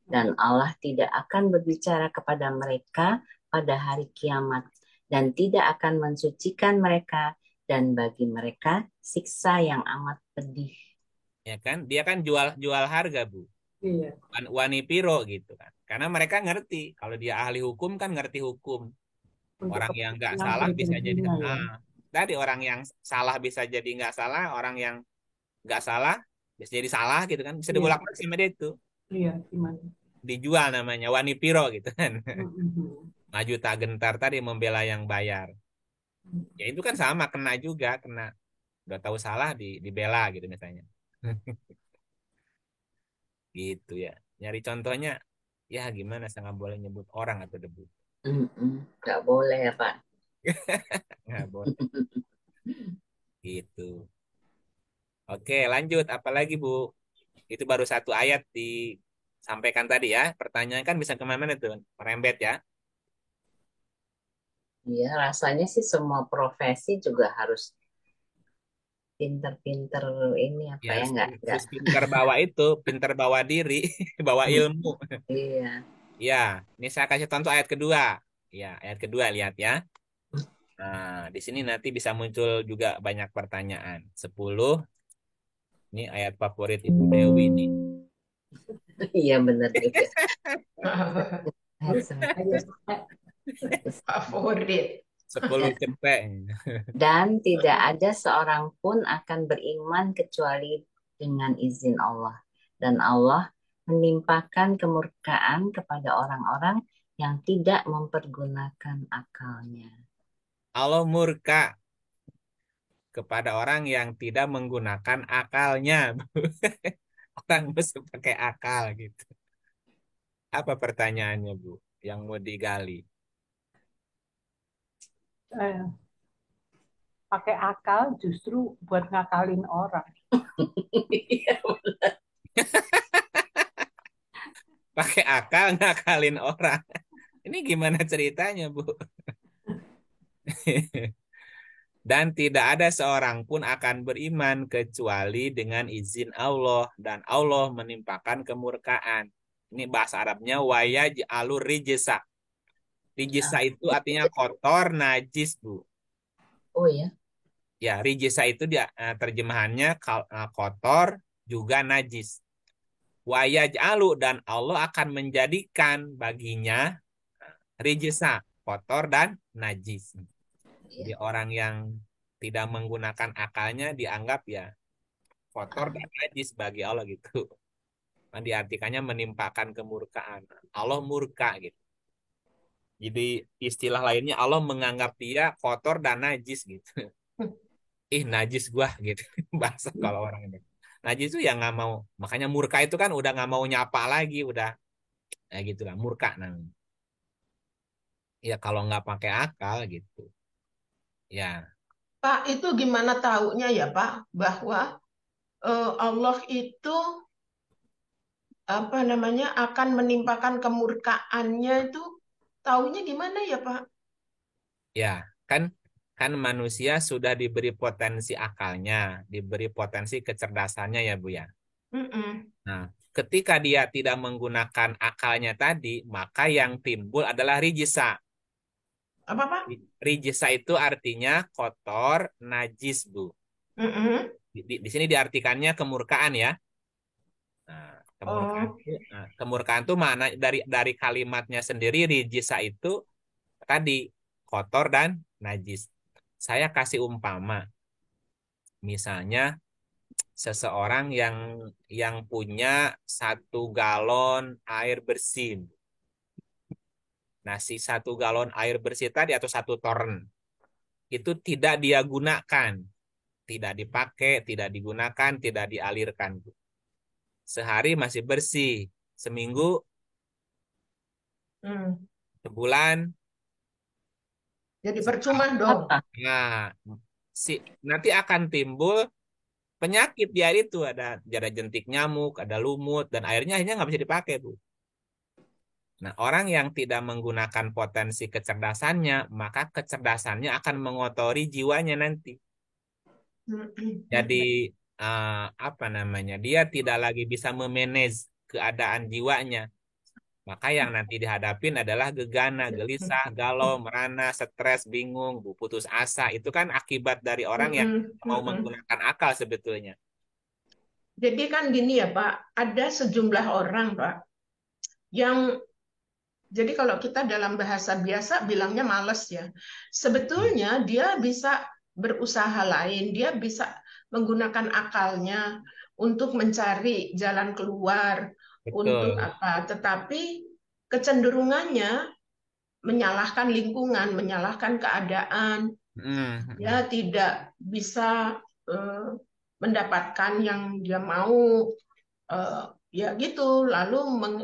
Dan Allah tidak akan berbicara kepada mereka pada hari kiamat dan tidak akan mensucikan mereka, dan bagi mereka siksa yang amat pedih. Ya kan? Dia kan jual harga, Bu. Iya. Wani piro gitu kan. Karena mereka ngerti. Kalau dia ahli hukum kan ngerti hukum. Untuk Orang yang nggak kepentingan salah bisa jadi pribadinya ya. tadi orang yang salah bisa jadi nggak salah, orang yang nggak salah bisa jadi salah gitu kan. Bisa Iya, dibolak-balik sama dia itu. iya, gimana? Dijual namanya Wani piro gitu kan. Mhm. Maju tak gentar tadi membela yang bayar. Ya itu kan sama kena juga, kena udah tahu salah dibela gitu misalnya. Gitu ya. Nyari contohnya ya gimana saya nggak boleh nyebut orang atau debu. Nggak boleh ya Pak. Nggak boleh. Gitu. Oke, lanjut. Apalagi, Bu? Itu baru satu ayat disampaikan tadi ya. Pertanyaan kan bisa kemana-mana tuh. Merembet ya. Iya, rasanya sih semua profesi juga harus pinter-pinter ini apa Ya ya, nggak. harus pintar bawa itu, pintar bawa diri, bawa ilmu. Iya. Ya, ini saya kasih contoh ayat kedua. Ya, ayat kedua lihat ya. Nah, di sini nanti bisa muncul juga banyak pertanyaan. 10, ini ayat favorit Ibu Dewi nih. Iya benar juga. Ayat Ayo, 100. Favorit. 10 Ya. cepet. Dan tidak ada seorang pun akan beriman kecuali dengan izin Allah. Dan Allah menimpakan kemurkaan kepada orang-orang yang tidak mempergunakan akalnya. Allah murka kepada orang yang tidak menggunakan akalnya. Orang mesti pakai akal gitu. Apa pertanyaannya, Bu? Yang mau digali. eh, pakai akal justru buat ngakalin orang. Pakai akal ngakalin orang. Ini gimana ceritanya, Bu? Dan tidak ada seorang pun akan beriman kecuali dengan izin Allah. Dan Allah menimpakan kemurkaan. Ini bahasa Arabnya wayaj alur rijesa. Rijesa itu artinya kotor, najis, Bu. Oh ya. Ya, rijesa itu dia terjemahannya kotor juga najis. Wayaj alu dan Allah akan menjadikan baginya rijesa, kotor dan najis. Jadi Iya. orang yang tidak menggunakan akalnya dianggap ya kotor dan najis bagi Allah gitu. Nah, diartikannya menimpakan kemurkaan. Allah murka gitu. Jadi istilah lainnya Allah menganggap dia kotor dan najis gitu. Ih najis gua gitu. Bahasa kalau orang ini. Najis itu ya nggak mau. Makanya murka itu kan udah nggak mau nyapa lagi. Udah ya gitu lah. Murka namanya. Ya kalau nggak pakai akal gitu. Ya Pak, itu gimana taunya ya Pak, bahwa Allah itu apa namanya akan menimpakan kemurkaannya itu taunya gimana ya, Pak? Ya, kan kan manusia sudah diberi potensi akalnya, diberi potensi kecerdasannya ya Bu ya. Mm-mm. Nah, ketika dia tidak menggunakan akalnya tadi, maka yang timbul adalah rijsa. Apa, Pak? Rijsa itu artinya kotor, najis, Bu. Mm-mm. Di sini diartikannya kemurkaan ya. Nah, Oh, kemurkaan itu makna dari kalimatnya sendiri rijsa itu tadi kotor dan najis. Saya kasih umpama, misalnya seseorang yang punya 1 galon air bersih. Nah, si 1 galon air bersih tadi atau 1 toren itu tidak dia gunakan, tidak dipakai, tidak digunakan, tidak dialirkan. Sehari masih bersih, seminggu, hmm. sebulan, Jadi percuma setahun. dong. Apa? Nah, nanti akan timbul penyakit di air itu, ada jentik nyamuk, ada lumut, dan akhirnya nggak bisa dipakai, Bu. Nah, orang yang tidak menggunakan potensi kecerdasannya, maka kecerdasannya akan mengotori jiwanya nanti. Jadi, apa namanya, dia tidak lagi bisa memanage keadaan jiwanya. Maka yang nanti dihadapin adalah gegana, gelisah, galau, merana, stres, bingung, putus asa. Itu kan akibat dari orang yang mau menggunakan akal sebetulnya. Jadi kan gini ya, Pak, ada sejumlah orang, Pak, yang jadi kalau kita dalam bahasa biasa bilangnya males ya. Sebetulnya dia bisa berusaha lain, dia bisa menggunakan akalnya untuk mencari jalan keluar, untuk Betul. apa. Tetapi kecenderungannya menyalahkan lingkungan, menyalahkan keadaan. Dia tidak bisa eh, mendapatkan yang dia mau, eh, ya gitu, lalu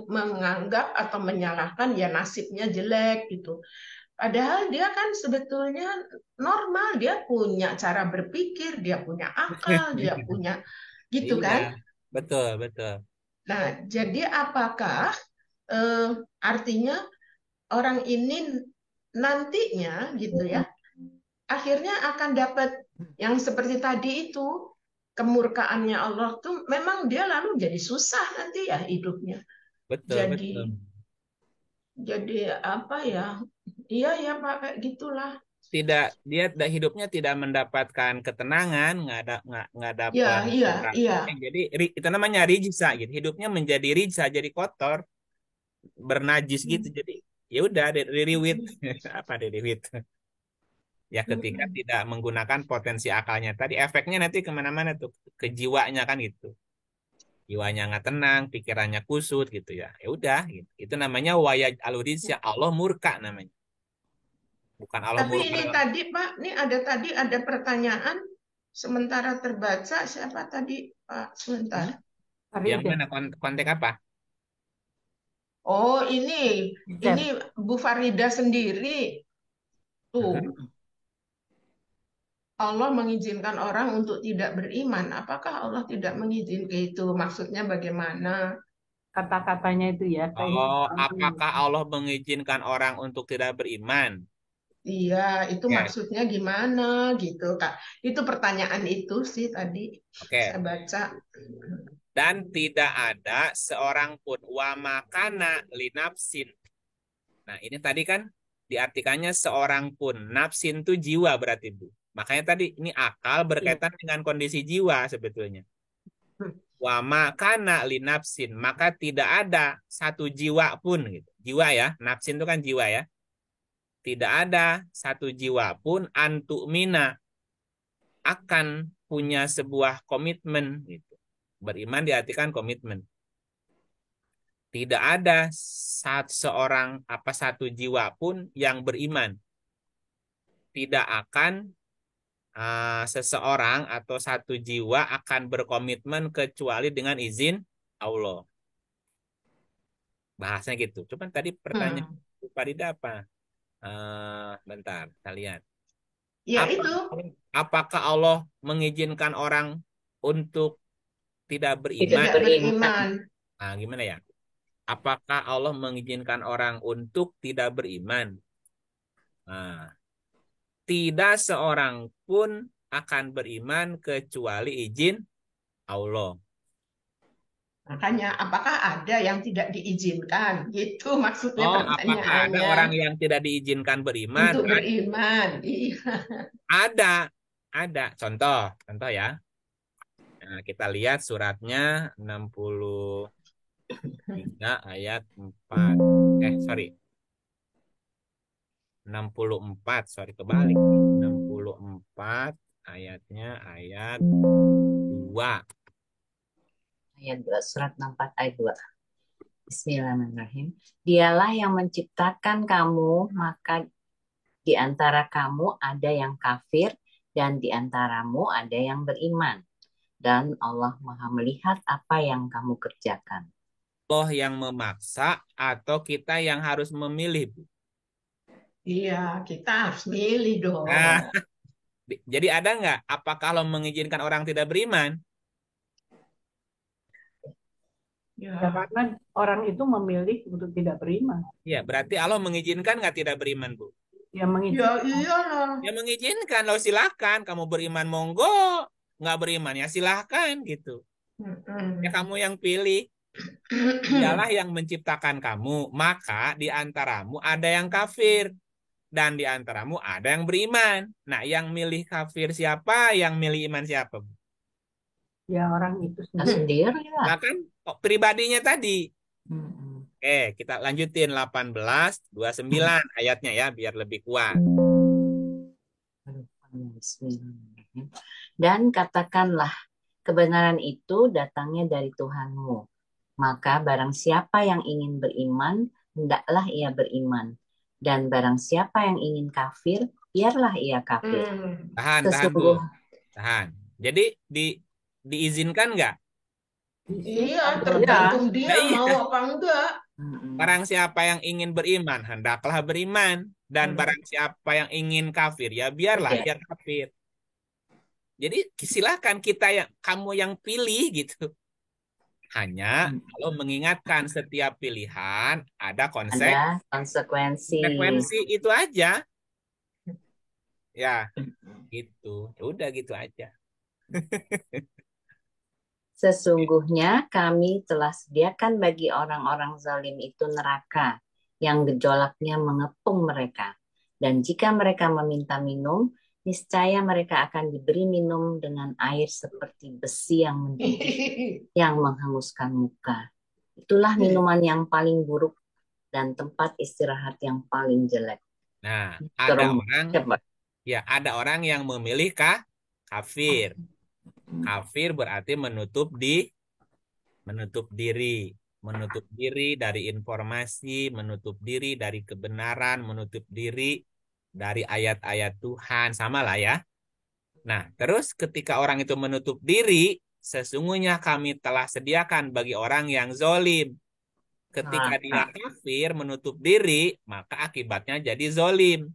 menganggap atau menyalahkan ya nasibnya jelek gitu. Padahal dia kan sebetulnya normal, dia punya cara berpikir, dia punya akal, dia punya gitu Iya, kan. betul, betul. Nah, jadi apakah eh, artinya orang ini nantinya gitu ya, akhirnya akan dapat yang seperti tadi itu, kemurkaannya Allah tuh memang dia lalu jadi susah nanti ya hidupnya. Betul, betul. Jadi apa ya? Iya ya Pak, kayak gitulah. Hidupnya tidak mendapatkan ketenangan, nggak Iya, dapat iya, iya. jadi itu namanya rijsa gitu. Hidupnya menjadi rijsa, jadi kotor, bernajis gitu. Jadi ya udah diriwit apa diriwit. Ya ketika tidak menggunakan potensi akalnya tadi, efeknya nanti kemana-mana tuh ke jiwanya kan gitu. Jiwanya nggak tenang, pikirannya kusut gitu ya. Ya udah, gitu. Itu namanya wayaj alurisya, Allah murka namanya. Bukan Allah Tapi murka ini dalam. tadi Pak, ini ada pertanyaan sementara terbaca, siapa tadi Pak? Sebentar. Yang Farida. mana konteks apa? Oh, ini Zep. Bu Farida sendiri. Tuh, Allah mengizinkan orang untuk tidak beriman. Apakah Allah tidak mengizinkan itu? Maksudnya bagaimana? Kata-katanya itu ya, kayaknya Oh, tahu. apakah Allah mengizinkan orang untuk tidak beriman? Iya, itu Oke, maksudnya gimana gitu, Kak. Itu pertanyaan itu sih tadi saya oke. baca. Dan tidak ada seorang pun wa makana linapsin. Nah, ini tadi kan diartikannya seorang pun. Nafsin itu jiwa berarti, Bu. Makanya tadi ini akal Iya. berkaitan dengan kondisi jiwa sebetulnya. Wa makana linapsin. Maka tidak ada satu jiwa pun gitu. Jiwa ya, nafsin itu kan jiwa ya. Tidak ada satu jiwa pun antu'mina akan punya sebuah komitmen gitu. Beriman diartikan komitmen. Tidak ada satu jiwa pun yang beriman. Tidak akan seseorang atau satu jiwa akan berkomitmen kecuali dengan izin Allah. Bahasanya gitu. Cuman tadi pertanyaan Hmm. Bu Farida apa? Bentar, kita lihat. Ya Apa, itu, apakah Allah mengizinkan orang untuk tidak Tidak beriman? tidak beriman. beriman. Gimana ya? Apakah Allah mengizinkan orang untuk tidak beriman? Nah, tidak seorang pun akan beriman kecuali izin Allah. Makanya, apakah ada yang tidak diizinkan? Gitu maksudnya Oh, apakah ada pertanyaannya. orang yang tidak diizinkan beriman? Untuk beriman. Iya. Ada, ada. Contoh ya. Nah, kita lihat suratnya 63 ayat 4. Sorry. 64, sorry kebalik. 64 ayatnya ayat 2. Ayat 2, surat 64 ayat 2. Bismillahirrahmanirrahim. Dialah yang menciptakan kamu, maka di antara kamu ada yang kafir dan di antaramu ada yang beriman. Dan Allah Maha melihat apa yang kamu kerjakan. Allah yang memaksa atau kita yang harus memilih, Bu? Iya, kita harus milih dong. Nah, jadi ada nggak? Apakah Allah mengizinkan orang tidak beriman? Ya, Ya. karena orang itu memilih untuk tidak beriman. Ya, berarti Allah mengizinkan nggak tidak beriman, Bu? Ya Ya mengizinkan. iyalah. Ya mengizinkan, lo silahkan. Kamu beriman monggo, nggak beriman ya silahkan gitu. Ya kamu yang pilih. Dialah yang menciptakan kamu, maka di antaramu ada yang kafir dan di antaramu ada yang beriman. Nah, yang milih kafir siapa? Yang milih iman siapa, Bu? Ya orang itu Nah, sendiri. sendiri lah. Nah, kan pribadinya tadi. Mm-mm. Kita lanjutin 18:29 ayatnya ya biar lebih kuat. Bismillahirrahmanirrahim. Dan katakanlah, kebenaran itu datangnya dari Tuhanmu. Maka barang siapa yang ingin beriman, hendaklah ia beriman. Dan barang siapa yang ingin kafir, biarlah ia kafir. Tahan, Bu. Sesungguh, Tahan. Jadi diizinkan nggak? Iya, Ya, tergantung dia Nah, iya. mau apa enggak. Barang siapa yang ingin beriman, hendaklah beriman. Dan barang siapa yang ingin kafir, ya biarlah Iya. ia kafir. Jadi silakan kamu yang pilih gitu. Hanya kalau mengingatkan setiap pilihan ada ada konsekuensi. itu aja. Ya, gitu. Ya udah gitu aja. Sesungguhnya kami telah sediakan bagi orang-orang zalim itu neraka yang gejolaknya mengepung mereka. Dan jika mereka meminta minum, niscaya mereka akan diberi minum dengan air seperti besi yang mendidih, yang menghanguskan muka. Itulah minuman yang paling buruk dan tempat istirahat yang paling jelek. Nah, Coba. ada orang yang memilih kafir. Kafir berarti menutup diri dari informasi, menutup diri dari kebenaran, menutup diri dari ayat-ayat Tuhan, sama lah ya. Nah, terus ketika orang itu menutup diri, sesungguhnya kami telah sediakan bagi orang yang zolim. Ketika dia kafir, menutup diri, maka akibatnya jadi zolim.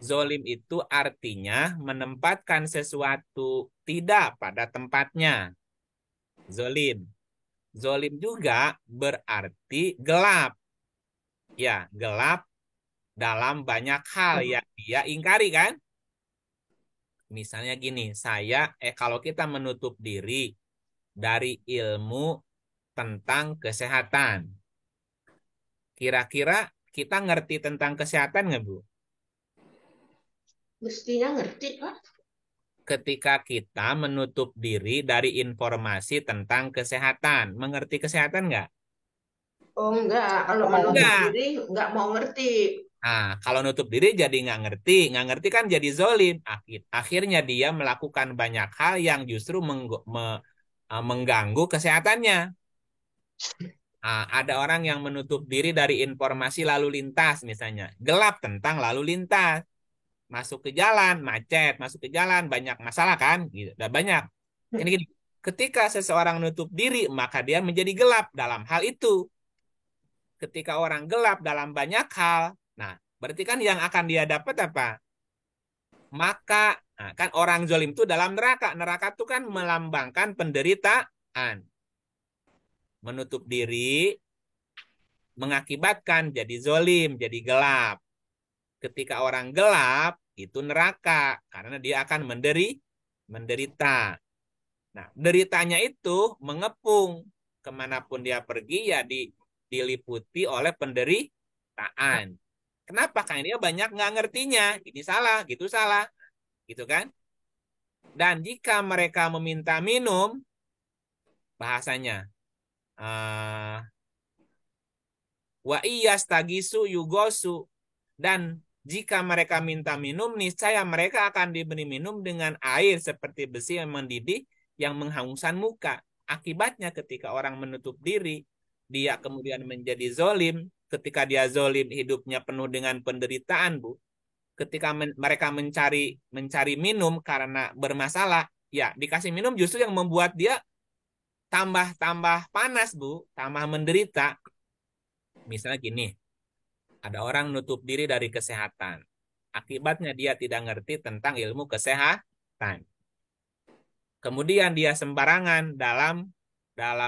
Zolim itu artinya menempatkan sesuatu tidak pada tempatnya. Zolim. Zolim juga berarti gelap. Ya, gelap dalam banyak hal yang dia ingkari kan? Misalnya gini, kalau kita menutup diri dari ilmu tentang kesehatan. Kira-kira kita ngerti tentang kesehatan nggak, Bu? Mestinya ngerti, Pak. Ketika kita menutup diri dari informasi tentang kesehatan. Mengerti kesehatan nggak? Oh enggak, kalau menutup Enggak. diri enggak mau ngerti. Nah, kalau nutup diri jadi nggak ngerti. Nggak ngerti kan jadi zolim. Akhirnya dia melakukan banyak hal yang justru mengganggu kesehatannya. Ada orang yang menutup diri dari informasi lalu lintas misalnya. Gelap tentang lalu lintas. Masuk ke jalan, macet. Masuk ke jalan, banyak masalah kan? Gitu. Udah banyak. Ini gini, ketika seseorang nutup diri, maka dia menjadi gelap dalam hal itu. Ketika orang gelap dalam banyak hal, nah, berarti kan yang akan dia dapat apa? Maka, kan orang zolim itu dalam neraka. Neraka itu kan melambangkan penderitaan. Menutup diri, mengakibatkan jadi zolim, jadi gelap. Ketika orang gelap, itu neraka. Karena dia akan menderita. Nah, deritanya itu mengepung. Kemanapun dia pergi, ya diliputi oleh penderitaan. Kenapa? Karena dia banyak nggak ngertinya. Ini salah, gitu salah. Gitu kan? Dan jika mereka meminta minum, bahasanya, wa iyastagisu yugosu. Dan jika mereka minta minum, niscaya mereka akan diberi minum dengan air seperti besi yang mendidih yang menghanguskan muka. Akibatnya ketika orang menutup diri, dia kemudian menjadi zolim. Ketika dia zolim, hidupnya penuh dengan penderitaan, Bu. Ketika mereka mencari minum karena bermasalah, ya dikasih minum justru yang membuat dia tambah panas, Bu, tambah menderita. Misalnya gini, ada orang nutup diri dari kesehatan. Akibatnya dia tidak ngerti tentang ilmu kesehatan. Kemudian dia sembarangan dalam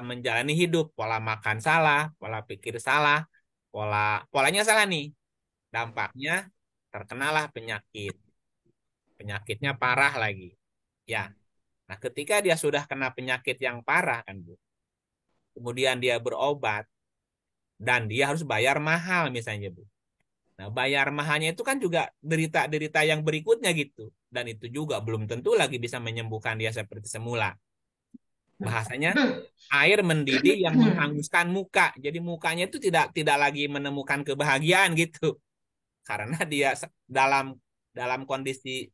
menjalani hidup, pola makan salah, pola pikir salah, polanya salah nih. Dampaknya terkenalah penyakit. Penyakitnya parah lagi. Ya. Nah, ketika dia sudah kena penyakit yang parah kan, Bu. Kemudian dia berobat dan dia harus bayar mahal misalnya, Bu. Nah, bayar mahalnya itu kan juga derita-derita yang berikutnya gitu. Dan itu juga belum tentu lagi bisa menyembuhkan dia seperti semula. Bahasanya air mendidih yang menghanguskan muka. Jadi mukanya itu tidak lagi menemukan kebahagiaan gitu. Karena dia dalam kondisi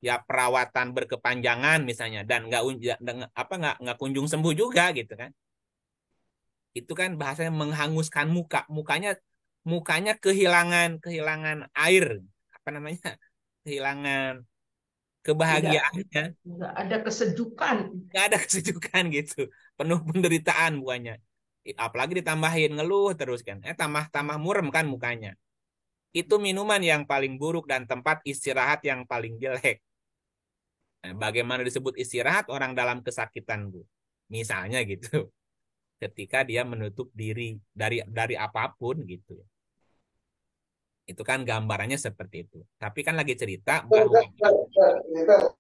ya perawatan berkepanjangan misalnya dan nggak kunjung sembuh juga gitu kan. Itu kan bahasanya menghanguskan muka. Mukanya kehilangan air, apa namanya, kehilangan kebahagiaannya, nggak ada kesejukan. nggak ada kesejukan gitu, penuh penderitaan bukannya. Apalagi ditambahin ngeluh terus kan, tambah murem kan mukanya. Itu minuman yang paling buruk dan tempat istirahat yang paling jelek. Nah, bagaimana disebut istirahat orang dalam kesakitan, Bu? Misalnya gitu, ketika dia menutup diri dari apapun gitu. Itu kan gambarannya seperti itu. Tapi kan lagi cerita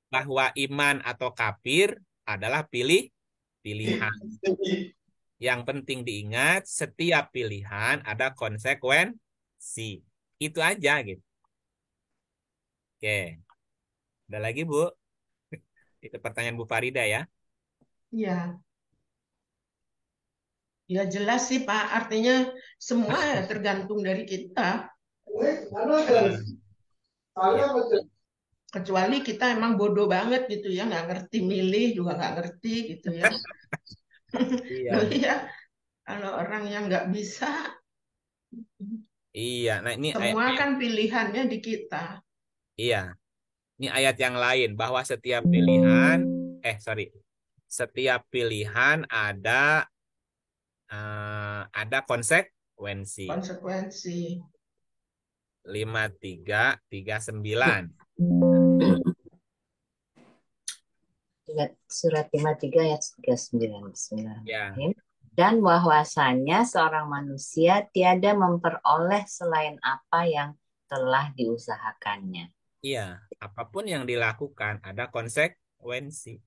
bahwa iman atau kafir adalah pilihan. Yang penting diingat, setiap pilihan ada konsekuensi. Itu aja gitu. Oke. Ada lagi, Bu? Itu pertanyaan Bu Farida ya. Ya, ya jelas sih Pak. Artinya semua tergantung dari kita. Ya. Kecuali kita emang bodoh banget gitu ya, nggak ngerti milih juga nggak ngerti gitu ya. Iya, Loh Bu. ya, kalau orang yang nggak bisa, Iya. Nah, ini semua kan pilihannya di kita. iya. Ini ayat yang lain bahwa setiap pilihan setiap pilihan ada konsekuensi. Konsekuensi. 5339. Surat 53 ayat 39. Bismillahirrahmanirrahim. Ya. Dan bahwasanya seorang manusia tiada memperoleh selain apa yang telah diusahakannya. Iya, apapun yang dilakukan ada konsekuensi.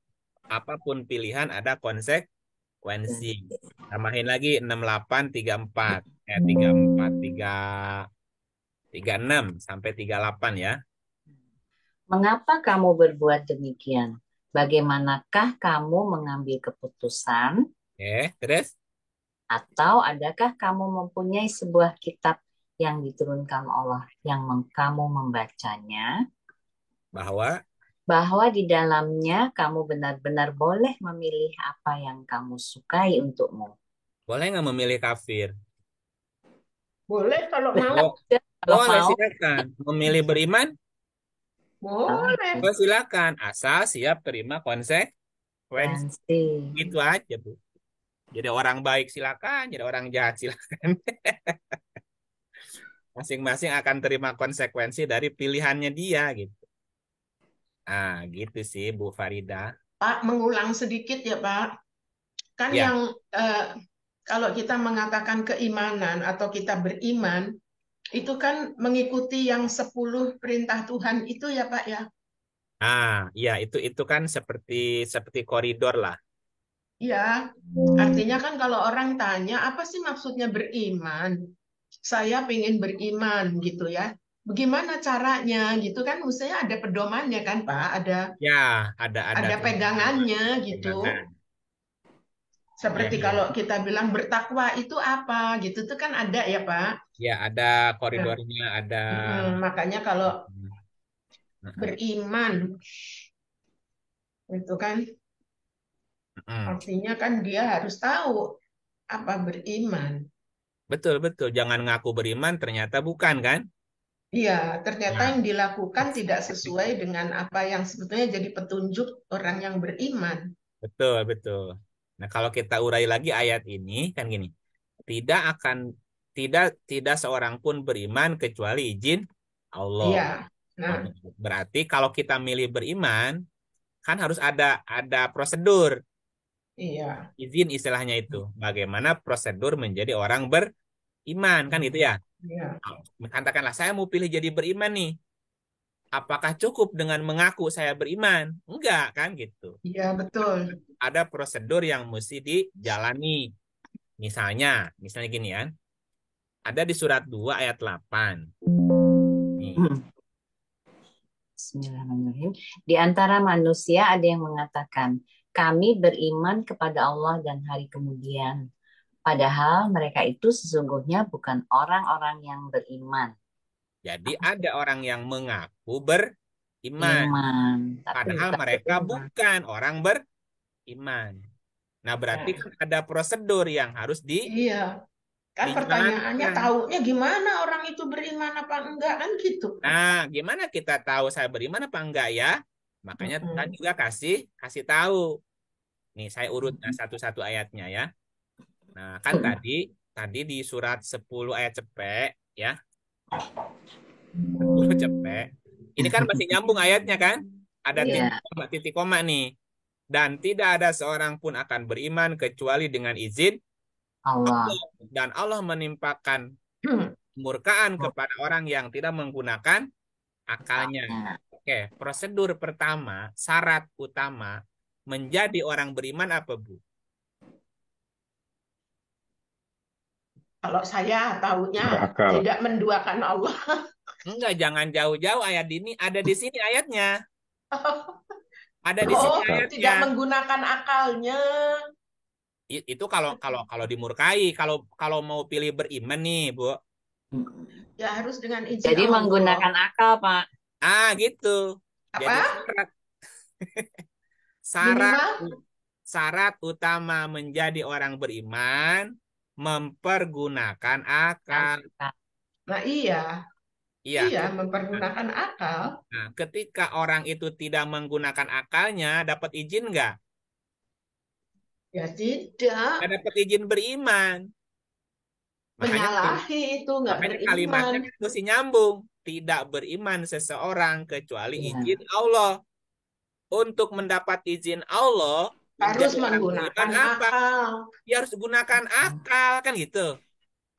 Apapun pilihan ada konsekuensi. Tambahin lagi 6834. 36 sampai 38 ya. Mengapa kamu berbuat demikian? Bagaimanakah kamu mengambil keputusan? Terus? Atau adakah kamu mempunyai sebuah kitab yang diturunkan Allah yang kamu membacanya? Bahwa di dalamnya kamu benar-benar boleh memilih apa yang kamu sukai untukmu. Boleh nggak memilih kafir? Boleh kalau mau. Kalau Boleh, mau, silakan. Memilih beriman? Boleh. Oh, silakan. Asal siap terima konsekuensi. Itu aja, Bu. Jadi orang baik silakan, jadi orang jahat silakan. Masing-masing akan terima konsekuensi dari pilihannya dia gitu. Ah, gitu sih Bu Farida. Pak, mengulang sedikit ya Pak. Kan Ya. yang kalau kita mengatakan keimanan atau kita beriman, itu kan mengikuti yang 10 perintah Tuhan itu ya Pak ya. Ya itu kan seperti koridor lah. Ya, artinya kan kalau orang tanya, apa sih maksudnya beriman? Saya ingin beriman gitu ya. Bagaimana caranya gitu kan? Mestinya ada pedomannya kan Pak? Ya, ada Ada ketentuan, pegangannya gitu. pegangan. Ya, Seperti ya. kalau kita bilang bertakwa itu apa gitu tuh kan ada ya Pak. Ya, ada Nah, koridornya, ada. makanya kalau Mm-mm. beriman itu kan Mm-mm. artinya kan dia harus tahu apa beriman. Betul, betul. Jangan ngaku beriman, ternyata bukan kan? Iya, ternyata Nah, yang dilakukan tidak sesuai dengan apa yang sebetulnya jadi petunjuk orang yang beriman. betul, betul. Nah, kalau kita urai lagi ayat ini kan gini. Tidak akan tidak seorang pun beriman kecuali izin Allah. Iya. Oh, Nah, berarti kalau kita milih beriman, kan harus ada prosedur, iya. izin istilahnya itu. Bagaimana prosedur menjadi orang beriman kan itu ya. Iya. Katakanlah saya mau pilih jadi beriman nih. Apakah cukup dengan mengaku saya beriman? Enggak kan gitu. Iya, betul. Ada prosedur yang mesti dijalani. Misalnya gini ya. Ada di surat 2 ayat 8. Nih. Bismillahirrahmanirrahim. Di antara manusia ada yang mengatakan, kami beriman kepada Allah dan hari kemudian. Padahal mereka itu sesungguhnya bukan orang-orang yang beriman. Jadi ada orang yang mengaku beriman. Iman, tapi Padahal bukan mereka beriman. bukan orang beriman. Nah, berarti Ya. kan ada prosedur yang harus Iya. Kan pertanyaannya dijalankan. taunya gimana orang itu beriman apa enggak kan gitu. Nah, gimana kita tahu saya beriman apa enggak ya? Makanya Tuhan Mm-mm. juga kasih tahu. Nih, saya urut satu-satu ayatnya ya. Nah, kan tadi di surat 10 ayat cepek ya. 10 cepek. Ini kan masih nyambung ayatnya kan? Ada Iya, titik koma nih. Dan tidak ada seorang pun akan beriman kecuali dengan izin Allah. Allah. Dan Allah menimpakan kemurkaan kepada orang yang tidak menggunakan akalnya. Nah, Oke, prosedur pertama, syarat utama menjadi orang beriman apa, Bu? Kalau saya tahunya Berakal. tidak menduakan Allah. Enggak, jangan jauh-jauh ayat ini. Ada di sini ayatnya. Ada di sini Oh, ayatnya. tidak menggunakan akalnya. Itu kalau dimurkai, kalau mau pilih beriman nih, Bu. Ya harus dengan izin jadi Allah. menggunakan akal, Pak. Gitu. Jadi Apa? syarat Minimal? syarat utama menjadi orang beriman mempergunakan akal. Nah, iya. Iya, Iya, mempergunakan akal. nah, ketika orang itu tidak menggunakan akalnya, dapat izin nggak? Ya tidak. Nggak dapat izin beriman. Makanya, Menyalahi itu nggak makanya beriman. kalimatnya kan mesti nyambung. Tidak beriman seseorang kecuali Iya. izin Allah. Untuk mendapat izin Allah, Harus menjadi orang menggunakan beriman apa? akal. Ya harus gunakan akal, kan gitu.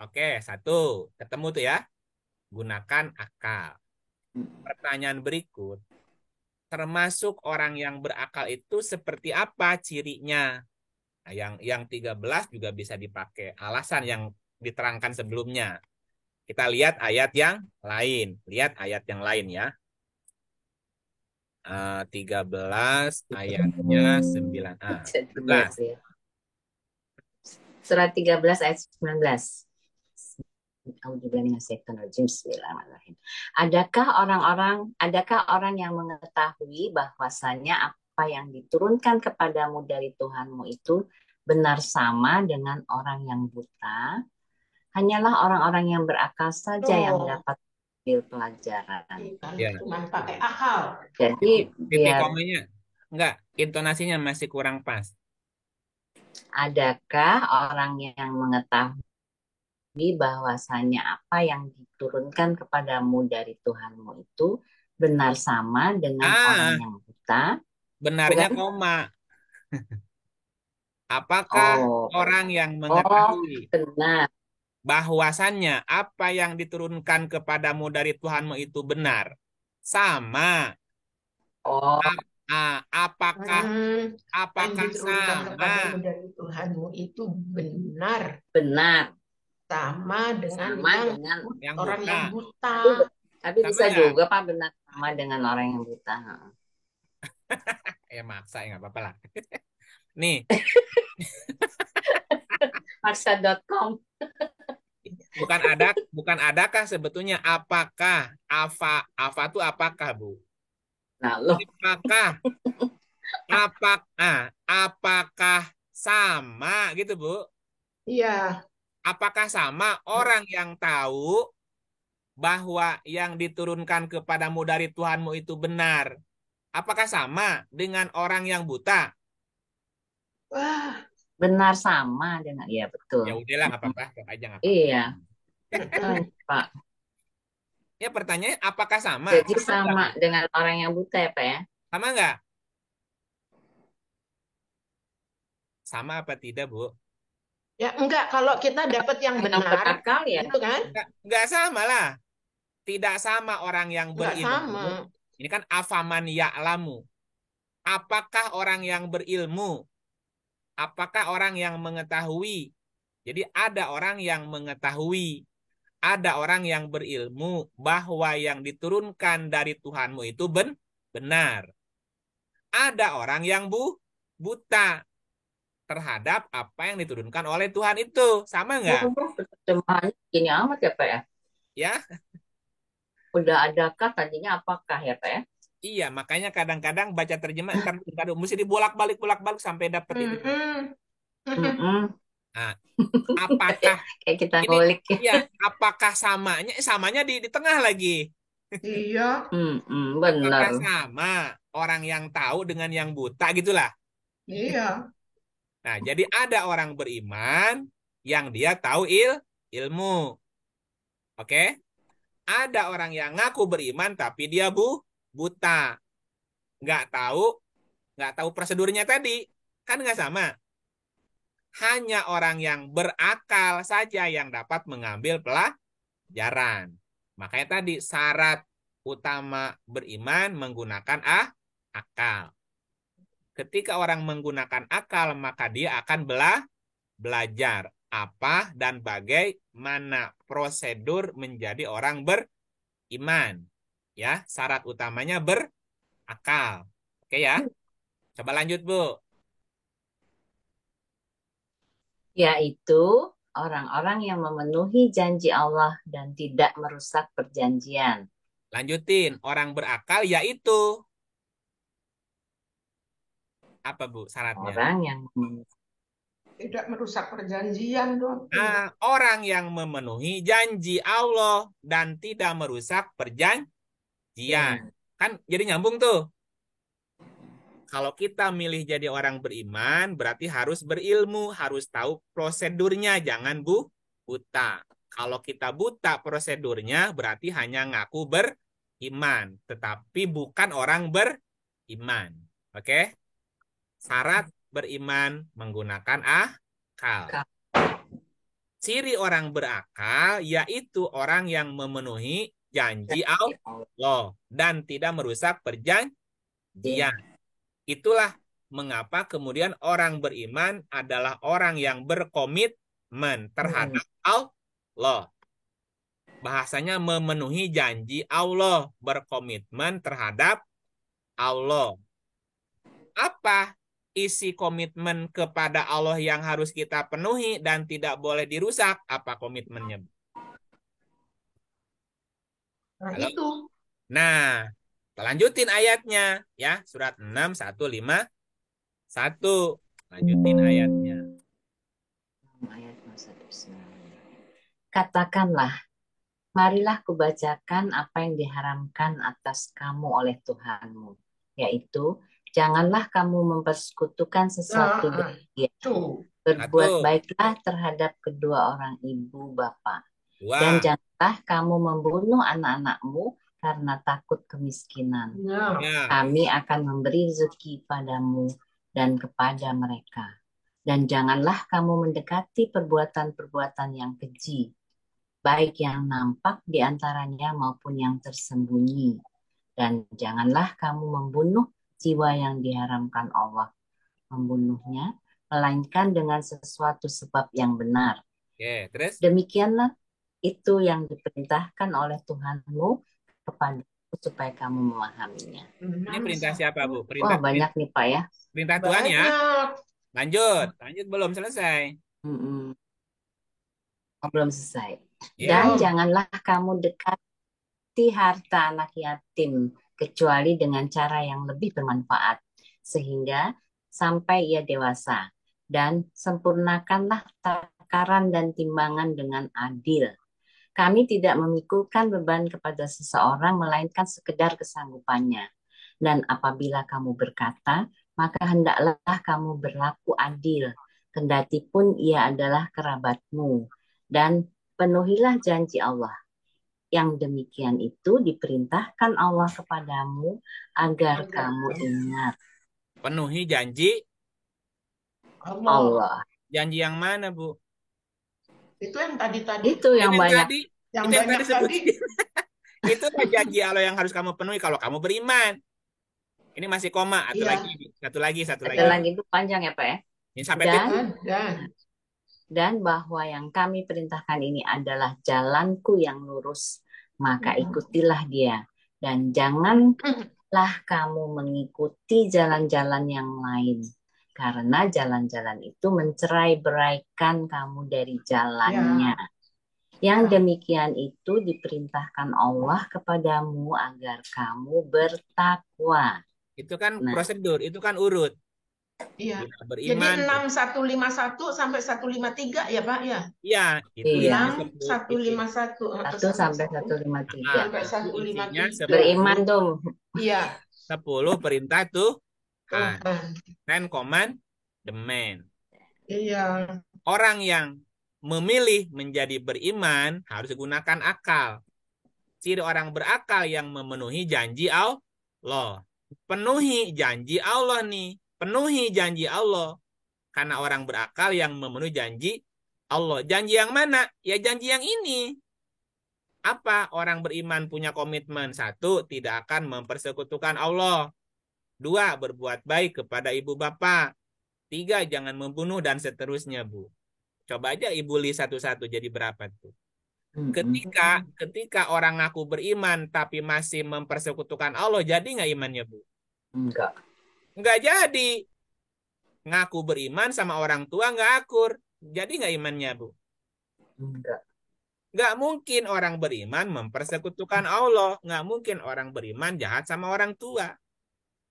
Oke, satu. Ketemu tuh ya. Gunakan akal. Pertanyaan berikut. Termasuk orang yang berakal itu seperti apa cirinya? Nah, yang 13 juga bisa dipakai alasan yang diterangkan sebelumnya. Kita lihat ayat yang lain. Lihat ayat yang lain ya. 13 ayatnya 9a. 11. Surat 13 ayat 19. Bismillahirrahmanirrahim. Adakah orang yang mengetahui bahwasanya apa yang diturunkan kepadamu dari Tuhanmu itu benar sama dengan orang yang buta? Hanyalah orang-orang yang berakal saja yang dapat ambil pelajaran. Ya. Cuma pakai akal. Jadi titik komanya enggak, intonasinya masih kurang pas. Adakah orang yang mengetahui bahwasanya apa yang diturunkan kepadamu dari Tuhanmu itu benar sama dengan orang yang buta? Benarnya Bukan? koma. Apakah Oh, orang yang oh, mengetahui benar. bahwasannya apa yang diturunkan kepadamu dari Tuhanmu itu benar? Sama. Oh, Apakah Yang diturunkan kepadamu sama dari Tuhanmu itu benar, benar. sama dengan Sama yang dengan, yang orang yang buta? buta. tapi Sama bisa nggak? juga Pak benar sama dengan orang yang buta. Ya maksa ya nggak apa-apa lah. Nih, Maksa.com. bukan adakah sebetulnya apakah apa itu apakah Bu? Nah, loh, Apakah apakah sama gitu Bu? Iya, Apakah sama orang yang tahu bahwa yang diturunkan kepadamu dari Tuhanmu itu benar? Apakah sama dengan orang yang buta? wah, benar sama dengan, ya betul. Ya udahlah nggak apa-apa, tetap aja nggak apa-apa. Iya, mm-mm. Pak. Ya pertanyaannya apakah sama? Jadi Sama nggak sama Bu? dengan orang yang buta ya Pak ya? Sama nggak? Sama apa tidak Bu? Ya enggak, kalau kita dapat yang Yang benar, berakal ya? itu kan Nggak sama lah. Tidak sama orang yang enggak berilmu. sama. Ini kan afaman ya'lamu. Apakah orang yang berilmu? Apakah orang yang mengetahui? Jadi ada orang yang mengetahui. Ada orang yang berilmu bahwa yang diturunkan dari Tuhanmu itu benar. Ada orang yang buta terhadap apa yang diturunkan oleh Tuhan itu. Sama nggak? Oh, terjemahannya gini amat ya Pak ya? Ya, Udah adakah tadinya apakah ya Pak ya? iya. Makanya kadang-kadang baca terjemah ntar mesti dibolak-balik sampai dapat itu. Mm-mm. Mm-mm. Nah, apakah Kayak kita ini ngulik. ya apakah samanya di tengah lagi? Iya, Benar. Apakah sama orang yang tahu dengan yang buta gitulah. iya. Nah, jadi ada orang beriman yang dia tahu ilmu. Oke? Ada orang yang ngaku beriman tapi dia buta. Nggak tahu, nggak tahu prosedurnya tadi. Kan nggak sama. Hanya orang yang berakal saja yang dapat mengambil pelajaran. Makanya tadi syarat utama beriman menggunakan akal. Ketika orang menggunakan akal, maka dia akan belajar apa dan bagaimana prosedur menjadi orang beriman. Ya, syarat utamanya berakal. Oke ya, coba lanjut Bu. Yaitu orang-orang yang memenuhi janji Allah dan tidak merusak perjanjian. Lanjutin, orang berakal yaitu apa Bu syaratnya? Orang yang Tidak merusak perjanjian dong. Orang yang memenuhi janji Allah dan tidak merusak perjanjian. Kan jadi nyambung tuh. Kalau kita milih jadi orang beriman, berarti harus berilmu, harus tahu prosedurnya, jangan buta. Kalau kita buta prosedurnya, berarti hanya ngaku beriman, tetapi bukan orang beriman. Oke? Syarat beriman menggunakan akal. Ciri orang berakal yaitu orang yang memenuhi janji Allah dan tidak merusak perjanjian. Itulah mengapa kemudian orang beriman adalah orang yang berkomitmen terhadap Allah. Bahasanya memenuhi janji Allah, berkomitmen terhadap Allah. Apa isi komitmen kepada Allah yang harus kita penuhi dan tidak boleh dirusak? Apa komitmennya? Nah, Halo? itu. Nah, kita lanjutin ayatnya ya, surat 6:151. Lanjutin ayatnya. Katakanlah, marilah kubacakan apa yang diharamkan atas kamu oleh Tuhanmu, yaitu janganlah kamu mempersekutukan sesuatu dengan dia. Berbuat baiklah terhadap kedua orang ibu bapa. Dan janganlah kamu membunuh anak-anakmu karena takut kemiskinan. Kami akan memberi rezeki padamu dan kepada mereka. Dan janganlah kamu mendekati perbuatan-perbuatan yang keji, baik yang nampak di antaranya maupun yang tersembunyi. Dan janganlah kamu membunuh jiwa yang diharamkan Allah membunuhnya, melainkan dengan sesuatu sebab yang benar. Oke, terus? Demikianlah itu yang diperintahkan oleh Tuhanmu kepadamu supaya kamu memahaminya. Ini perintah siapa, Bu? Wah, Perintah banyak nih Pak ya. Tuhan ya. Banyak. Lanjut belum selesai. Mm-mm. Oh, belum selesai. Ya. Dan Belum. janganlah kamu dekati harta anak yatim kecuali dengan cara yang lebih bermanfaat sehingga sampai ia dewasa, dan sempurnakanlah takaran dan timbangan dengan adil. Kami tidak memikulkan beban kepada seseorang melainkan sekedar kesanggupannya. Dan apabila kamu berkata, maka hendaklah kamu berlaku adil, kendati pun ia adalah kerabatmu. Dan penuhilah janji Allah. Yang demikian itu diperintahkan Allah kepadamu agar kamu ingat. Penuhi janji Allah. Allah. Janji yang mana, Bu? Itu yang tadi. Itu yang banyak. Tadi, Yang itu yang banyak tadi sebutin. tadi. Itu janji Allah yang harus kamu penuhi kalau kamu beriman. Ini masih koma, Iya. satu lagi. Satu lagi itu panjang ya Pak ya. Ini sampai Dan bahwa yang kami perintahkan ini adalah jalanku yang lurus, maka ikutilah dia. Dan janganlah kamu mengikuti jalan-jalan yang lain, karena jalan-jalan itu mencerai-beraikan kamu dari jalannya. Yang demikian itu diperintahkan Allah kepadamu agar kamu bertakwa. Itu kan prosedur, itu kan urut. Iya. Beriman. Jadi 6151 sampai 153 ya Pak ya? Iya, itu 151 1 sampai 153. Sampai 153. Beriman dong. Iya. 10 perintah tuh. Ten commandment. Iya. Orang yang memilih menjadi beriman harus gunakan akal. Ciri orang berakal yang memenuhi janji Allah. Penuhi janji Allah nih. Penuhi janji Allah. Karena orang berakal yang memenuhi janji Allah. Janji yang mana? Ya janji yang ini. Apa? Orang beriman punya komitmen. 1, tidak akan mempersekutukan Allah. 2, berbuat baik kepada ibu bapak. 3, jangan membunuh dan seterusnya, Bu. Coba aja Ibu li satu-satu jadi berapa tuh? Ketika orang ngaku beriman tapi masih mempersekutukan Allah, jadi nggak imannya, Bu? Nggak jadi. Ngaku beriman sama orang tua nggak akur. Jadi nggak imannya, Bu? Nggak mungkin orang beriman mempersekutukan Allah. Nggak mungkin orang beriman jahat sama orang tua.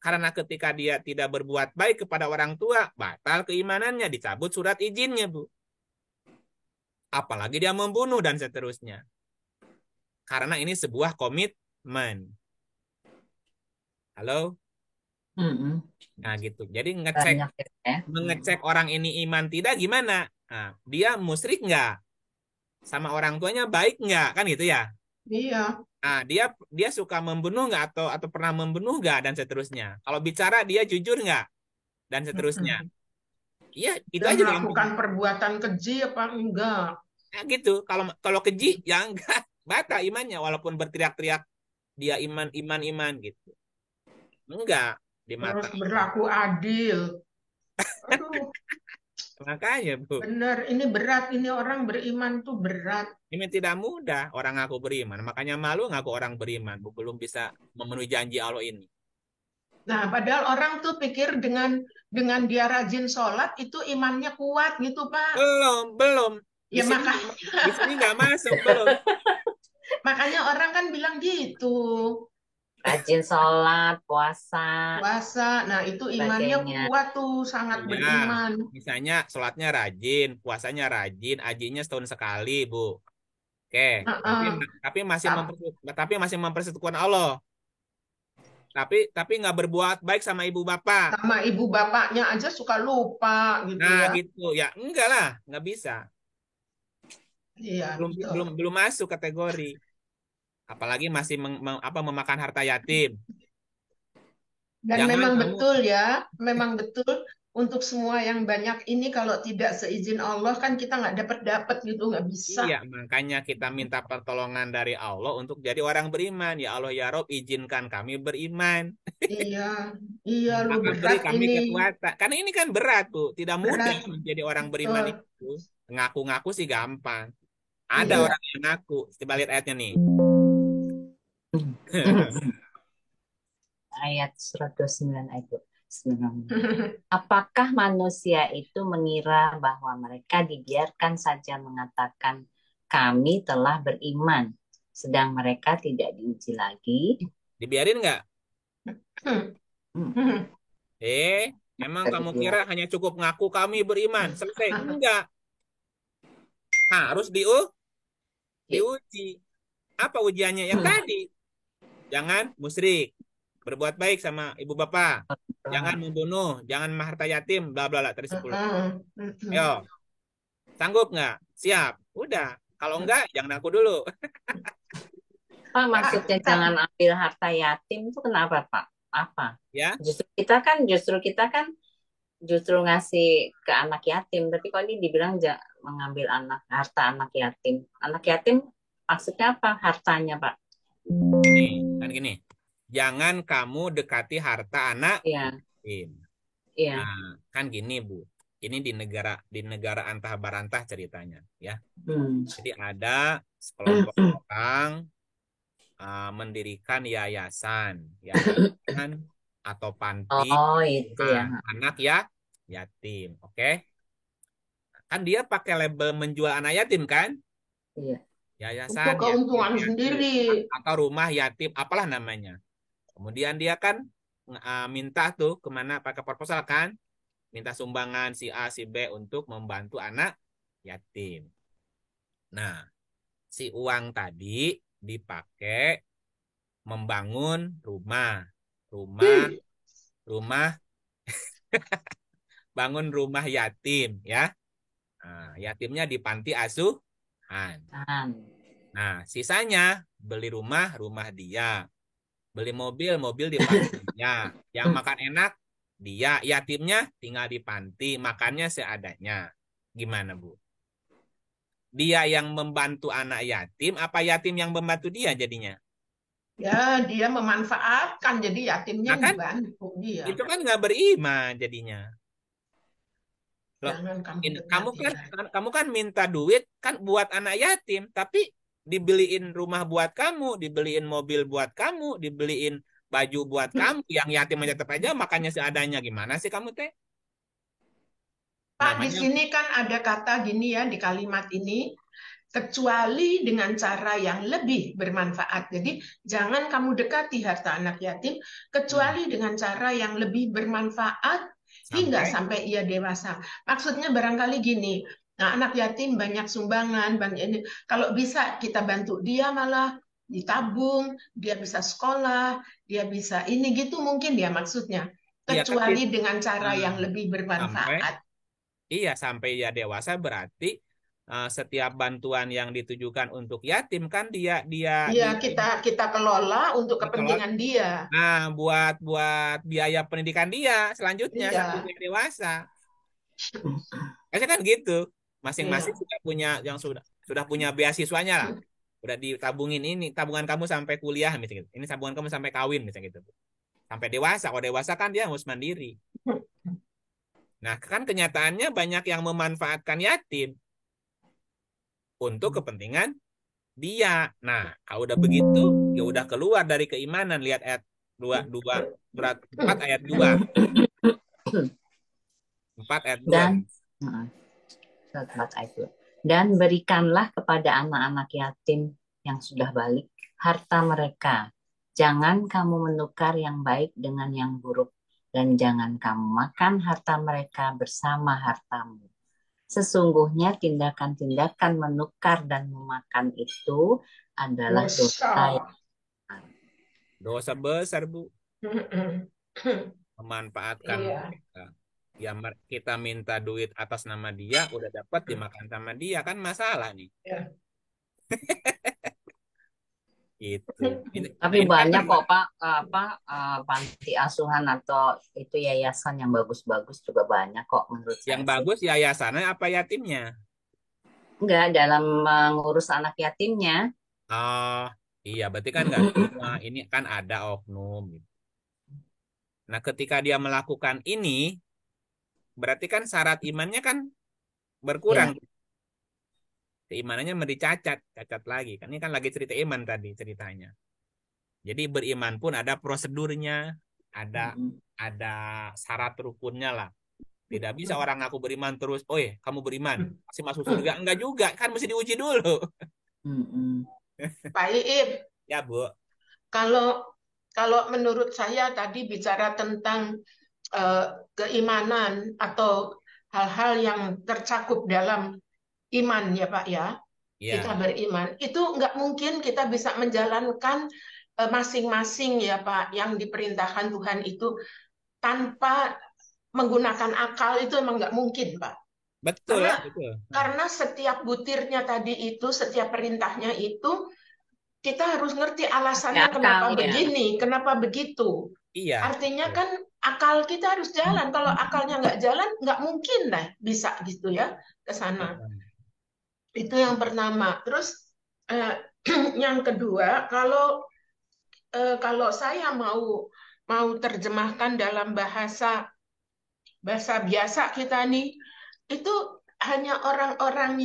Karena ketika dia tidak berbuat baik kepada orang tua, batal keimanannya, dicabut surat izinnya, Bu. Apalagi dia membunuh dan seterusnya. Karena ini sebuah komitmen. Halo? Nah gitu. Jadi mengecek orang ini iman tidak gimana? Nah, dia musyrik nggak? Sama orang tuanya baik nggak? Kan gitu ya? Iya. Nah, dia suka membunuh nggak atau pernah membunuh nggak dan seterusnya. Kalau bicara dia jujur nggak dan seterusnya. Iya, itu dan aja melakukan perbuatan keji apa enggak? Nah, gitu. Kalau keji ya enggak, batal imannya walaupun berteriak-teriak dia iman gitu. Enggak di mata. Terus berlaku adil. Aduh. Makanya, Bu. Benar, ini berat, ini orang beriman tuh berat. Ini tidak mudah orang ngaku beriman. Makanya malu ngaku orang beriman, Bu. Belum bisa memenuhi janji Allah ini. Nah, padahal orang tuh pikir dengan dia rajin sholat itu imannya kuat gitu, Pak. Belum. Ya di sini nggak masuk, belum. Makanya orang kan bilang gitu. Rajin sholat, puasa. Nah itu imannya kuat tuh, sangat beriman. Misalnya sholatnya rajin, puasanya rajin, hajinya setahun sekali, Bu. Oke, tapi masih mempersekutukan Allah. Tapi nggak berbuat baik sama ibu bapak. Sama ibu bapaknya aja suka lupa gitu. Nah, gitu. Ya, enggak lah, nggak bisa. Iya, belum masuk kategori. Apalagi masih memakan harta yatim. Dan memang betul untuk semua yang banyak ini kalau tidak seizin Allah kan kita nggak dapat gitu, nggak Iya, bisa. makanya kita minta pertolongan dari Allah untuk jadi orang beriman. Ya Allah ya Rob, izinkan kami beriman. Iya, iya lu Maka beri berat kami ini, kekuatan. Karena ini kan berat, Bu. Tidak mudah berat, menjadi orang beriman betul. itu. Ngaku-ngaku sih gampang. Ada Iya. orang yang ngaku. Coba lihat ayatnya nih. Ayat 129 ayat 9. Apakah manusia itu mengira bahwa mereka dibiarkan saja mengatakan kami telah beriman, sedang mereka tidak diuji lagi? Dibiarin nggak? Hmm, Emang kamu kira dibiarkan. hanya cukup ngaku kami beriman? Selesai. Enggak. Harus diuji. Apa ujiannya? Yang tadi. Jangan musyrik. Berbuat baik sama ibu bapak. Jangan membunuh. Jangan harta yatim. Bla bla bla. Tadi 10. Ayo. Sanggup nggak? Siap. Udah. Kalau enggak, jangan aku dulu. Pak, maksudnya jangan ambil harta yatim itu kenapa, Pak? Apa? Ya. Justru kita kan ngasih ke anak yatim, tapi kok ini dibilang mengambil harta anak yatim. Anak yatim maksudnya apa? Hartanya, Pak? Kan gini. Jangan kamu dekati harta anak Iya, yatim. iya. Nah, kan gini, Bu. Ini di negara antah barantah ceritanya, ya. Jadi ada sekelompok orang mendirikan yayasan atau panti Oh, itu ya. anak yatim, oke? Kan dia pakai label menjual anak yatim kan? Iya. Yayasan Untuk yatim keuntungan piatu sendiri. atau rumah yatim, apalah namanya. Kemudian dia kan minta tuh kemana pakai proposal kan? Minta sumbangan si A, si B untuk membantu anak yatim. Nah, si uang tadi dipakai membangun rumah, rumah, rumah, bangun rumah yatim ya. Nah, yatimnya di panti asuhan. Nah, sisanya beli rumah, rumah dia. Beli mobil, mobil di panti dia. Yang makan enak, dia. Yatimnya tinggal di panti, makannya seadanya. Gimana, Bu? Dia yang membantu anak yatim, apa yatim yang membantu dia jadinya? Ya, dia memanfaatkan jadi yatimnya Nah yang kan, dibantu dia. itu kan nggak beriman jadinya. Loh, Jangan kamu kamu dekati kan, ya. kamu kan minta duit kan buat anak yatim, tapi dibeliin rumah buat kamu, dibeliin mobil buat kamu, dibeliin baju buat kamu, yang yatim aja tetap aja makannya seadanya. Gimana sih kamu teh? Pak, di Namanya sini kan ada kata gini ya di kalimat ini, kecuali dengan cara yang lebih bermanfaat. Jadi jangan kamu dekati harta anak yatim, kecuali dengan cara yang lebih bermanfaat hingga sampai sampai ia dewasa. Maksudnya barangkali gini, nah, anak yatim banyak sumbangan, banyak ini. Kalau bisa kita bantu dia malah ditabung, dia bisa sekolah, dia bisa ini gitu mungkin ya maksudnya. iya tapi Kecuali dengan cara eh, yang lebih sampai bermanfaat. iya sampai ya dewasa berarti setiap bantuan yang ditujukan untuk yatim kan dia dia Iya, dia kita kelola untuk dikelola. kepentingan dia. Nah, buat buat biaya pendidikan dia selanjutnya sampai Iya, dia dewasa. Kayaknya kan gitu. Masing-masing iya. sudah punya yang sudah punya beasiswanya lah. Udah ditabungin ini tabungan kamu sampai kuliah misalnya gitu. Ini tabungan kamu sampai kawin misalnya gitu. Sampai dewasa. Kalau dewasa kan dia harus mandiri. Nah, kan kenyataannya banyak yang memanfaatkan yatim untuk kepentingan dia. Nah, kalau udah begitu, ya udah keluar dari keimanan. Lihat ayat 2 surat 4 ayat 2. 4 ayat 2. Dan dan berikanlah kepada anak-anak yatim yang sudah balik harta mereka. Jangan kamu menukar yang baik dengan yang buruk, dan jangan kamu makan harta mereka bersama hartamu. Sesungguhnya tindakan-tindakan menukar dan memakan itu adalah dosa yang besar. Dosa besar, Bu. Memanfaatkan Iya. mereka. Ya kita minta duit atas nama dia, udah dapat dimakan sama dia kan masalah nih. Ya. Gitu. Tapi Ini kan banyak kok Pak, panti asuhan atau itu yayasan yang bagus-bagus juga banyak kok menurut yang saya sih. bagus yayasannya apa yatimnya? Enggak, dalam mengurus anak yatimnya. Oh, iya, berarti kan nggak semua. Ini kan ada oknum. Nah, ketika dia melakukan ini, berarti kan syarat imannya kan berkurang. Ya, Keimanannya mau dicacat, cacat lagi. Kan ini kan lagi cerita iman tadi ceritanya. Jadi beriman pun ada prosedurnya, ada ada syarat rukunnya lah. Tidak bisa orang ngaku beriman terus, oh ya kamu beriman, pasti masuk surga. Enggak juga, kan mesti diuji dulu. Pak Iib, Ya, Bu. kalau kalau menurut saya tadi bicara tentang eh, keimanan atau hal-hal yang tercakup dalam iman ya Pak ya, kita Ya, beriman, itu nggak mungkin kita bisa menjalankan masing-masing ya Pak yang diperintahkan Tuhan itu tanpa menggunakan akal itu emang nggak mungkin Pak. betul, Karena betul. karena setiap butirnya tadi itu, setiap perintahnya itu kita harus ngerti pakai alasannya akal kenapa ya. begini, kenapa begitu. Iya, Artinya betul. kan akal kita harus jalan. Kalau akalnya nggak jalan, nggak mungkin lah bisa gitu ya ke sana. Itu yang pertama. Terus eh, yang kedua, kalau saya mau terjemahkan dalam bahasa bahasa biasa kita nih, itu hanya orang-orang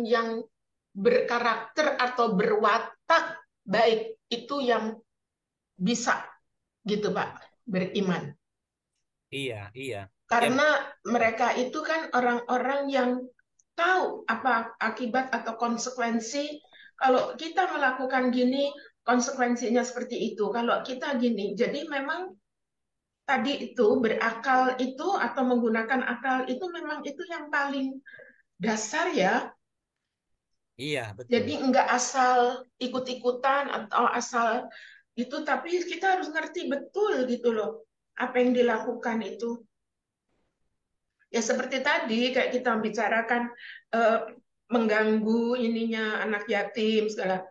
yang berkarakter atau berwatak baik itu yang bisa gitu Pak beriman. Iya, iya. Ya, Karena mereka itu kan orang-orang yang tahu apa akibat atau konsekuensi kalau kita melakukan gini, konsekuensinya seperti itu. Kalau kita gini, jadi memang tadi itu berakal itu atau menggunakan akal itu memang itu yang paling dasar ya. iya, betul. Jadi nggak asal ikut-ikutan atau asal itu, tapi kita harus ngerti betul gitu loh apa yang dilakukan itu. Ya seperti tadi kayak kita bicarakan eh, mengganggu ininya anak yatim segala.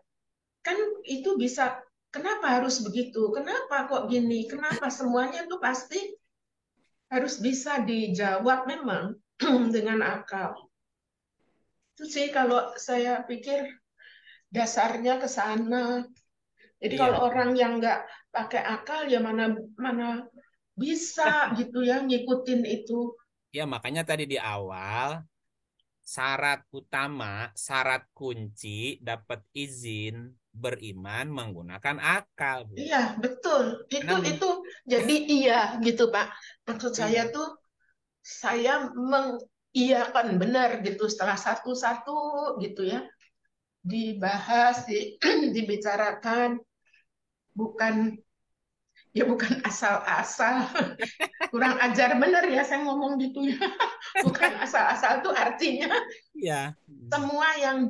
Kan itu bisa, kenapa harus begitu? Kenapa kok gini? Kenapa semuanya tuh pasti harus bisa dijawab memang dengan akal. Itu sih kalau saya pikir dasarnya ke sana. Jadi Iya. kalau orang yang nggak pakai akal ya mana mana bisa gitu ya ngikutin itu. Ya, makanya tadi di awal syarat utama, syarat kunci dapat izin beriman menggunakan akal, Bu. Iya, betul. Karena Itu jadi iya gitu, Pak. Maksud saya iya, tuh saya mengiyakan benar gitu setelah satu-satu gitu ya dibahas, dibicarakan, bukan ya bukan asal-asal. Kurang ajar benar ya saya ngomong gitu ya. Bukan asal-asal tuh artinya iya. semua yang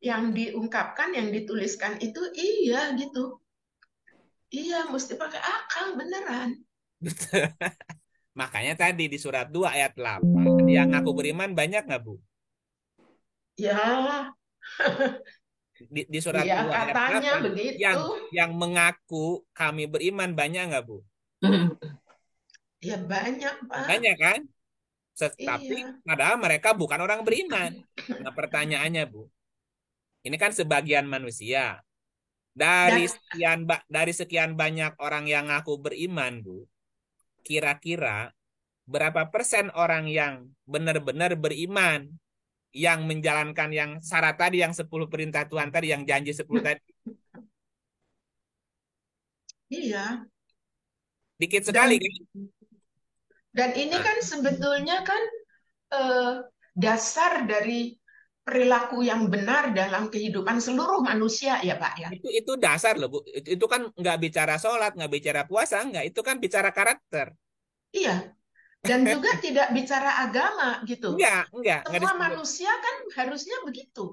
yang diungkapkan, yang dituliskan itu iya gitu. Iya, mesti pakai akal beneran. Betul. Makanya tadi di surat 2 ayat 8 yang ngaku beriman banyak nggak, Bu? Ya, Di surat ya 2 ayat katanya 8 begitu. yang mengaku kami beriman banyak nggak, Bu? Ya banyak, Pak. Banyak kan? Tapi Iya. padahal mereka bukan orang beriman. Nah, pertanyaannya, Bu, ini kan sebagian manusia. Dan Dari sekian banyak orang yang ngaku beriman, Bu, kira-kira berapa persen orang yang benar-benar beriman, yang menjalankan yang syarat tadi, yang 10 perintah Tuhan tadi, yang janji 10 tadi? iya. Dikit sekali Dan kan? dan ini Nah, kan sebetulnya kan eh, dasar dari perilaku yang benar dalam kehidupan seluruh manusia ya, Pak ya. itu dasar loh, Bu. Itu kan nggak bicara sholat, nggak bicara puasa, nggak. Itu kan bicara karakter. Iya. Dan juga tidak bicara agama gitu. Nggak Semua disebut. manusia kan harusnya begitu.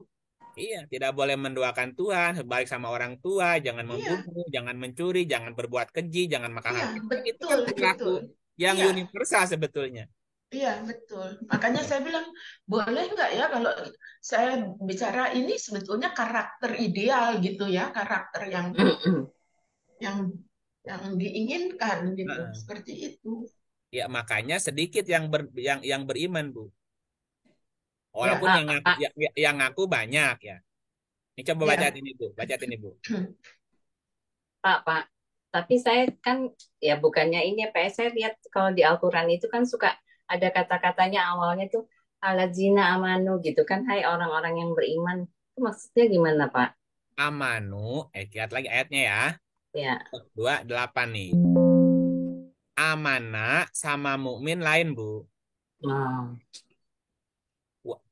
Iya, tidak boleh mendoakan Tuhan, baik sama orang tua, jangan Iya, membunuh, jangan mencuri, jangan berbuat keji, jangan makan iya, harta. Itu betul, kan perilaku betul. yang Iya, universal sebetulnya. Iya, betul. Makanya saya bilang, boleh nggak ya kalau saya bicara ini sebetulnya karakter ideal gitu ya, karakter yang yang diinginkan gitu, Heeh. seperti itu. Ya makanya sedikit yang beriman, Bu. Walaupun Ya. Pak, yang ngaku banyak ya. Ini coba baca Ya. ini, Bu. Baca ini, Bu. Pak. Tapi saya kan ya bukannya ini ya Pak, saya lihat kalau di Al-Quran itu kan suka ada kata-katanya awalnya tuh aladzina amanu gitu kan, hai orang-orang yang beriman. Itu maksudnya gimana Pak? Amanu, lihat lagi ayatnya ya. Ya. 28 nih. Amanah sama mukmin lain, Bu. Oh.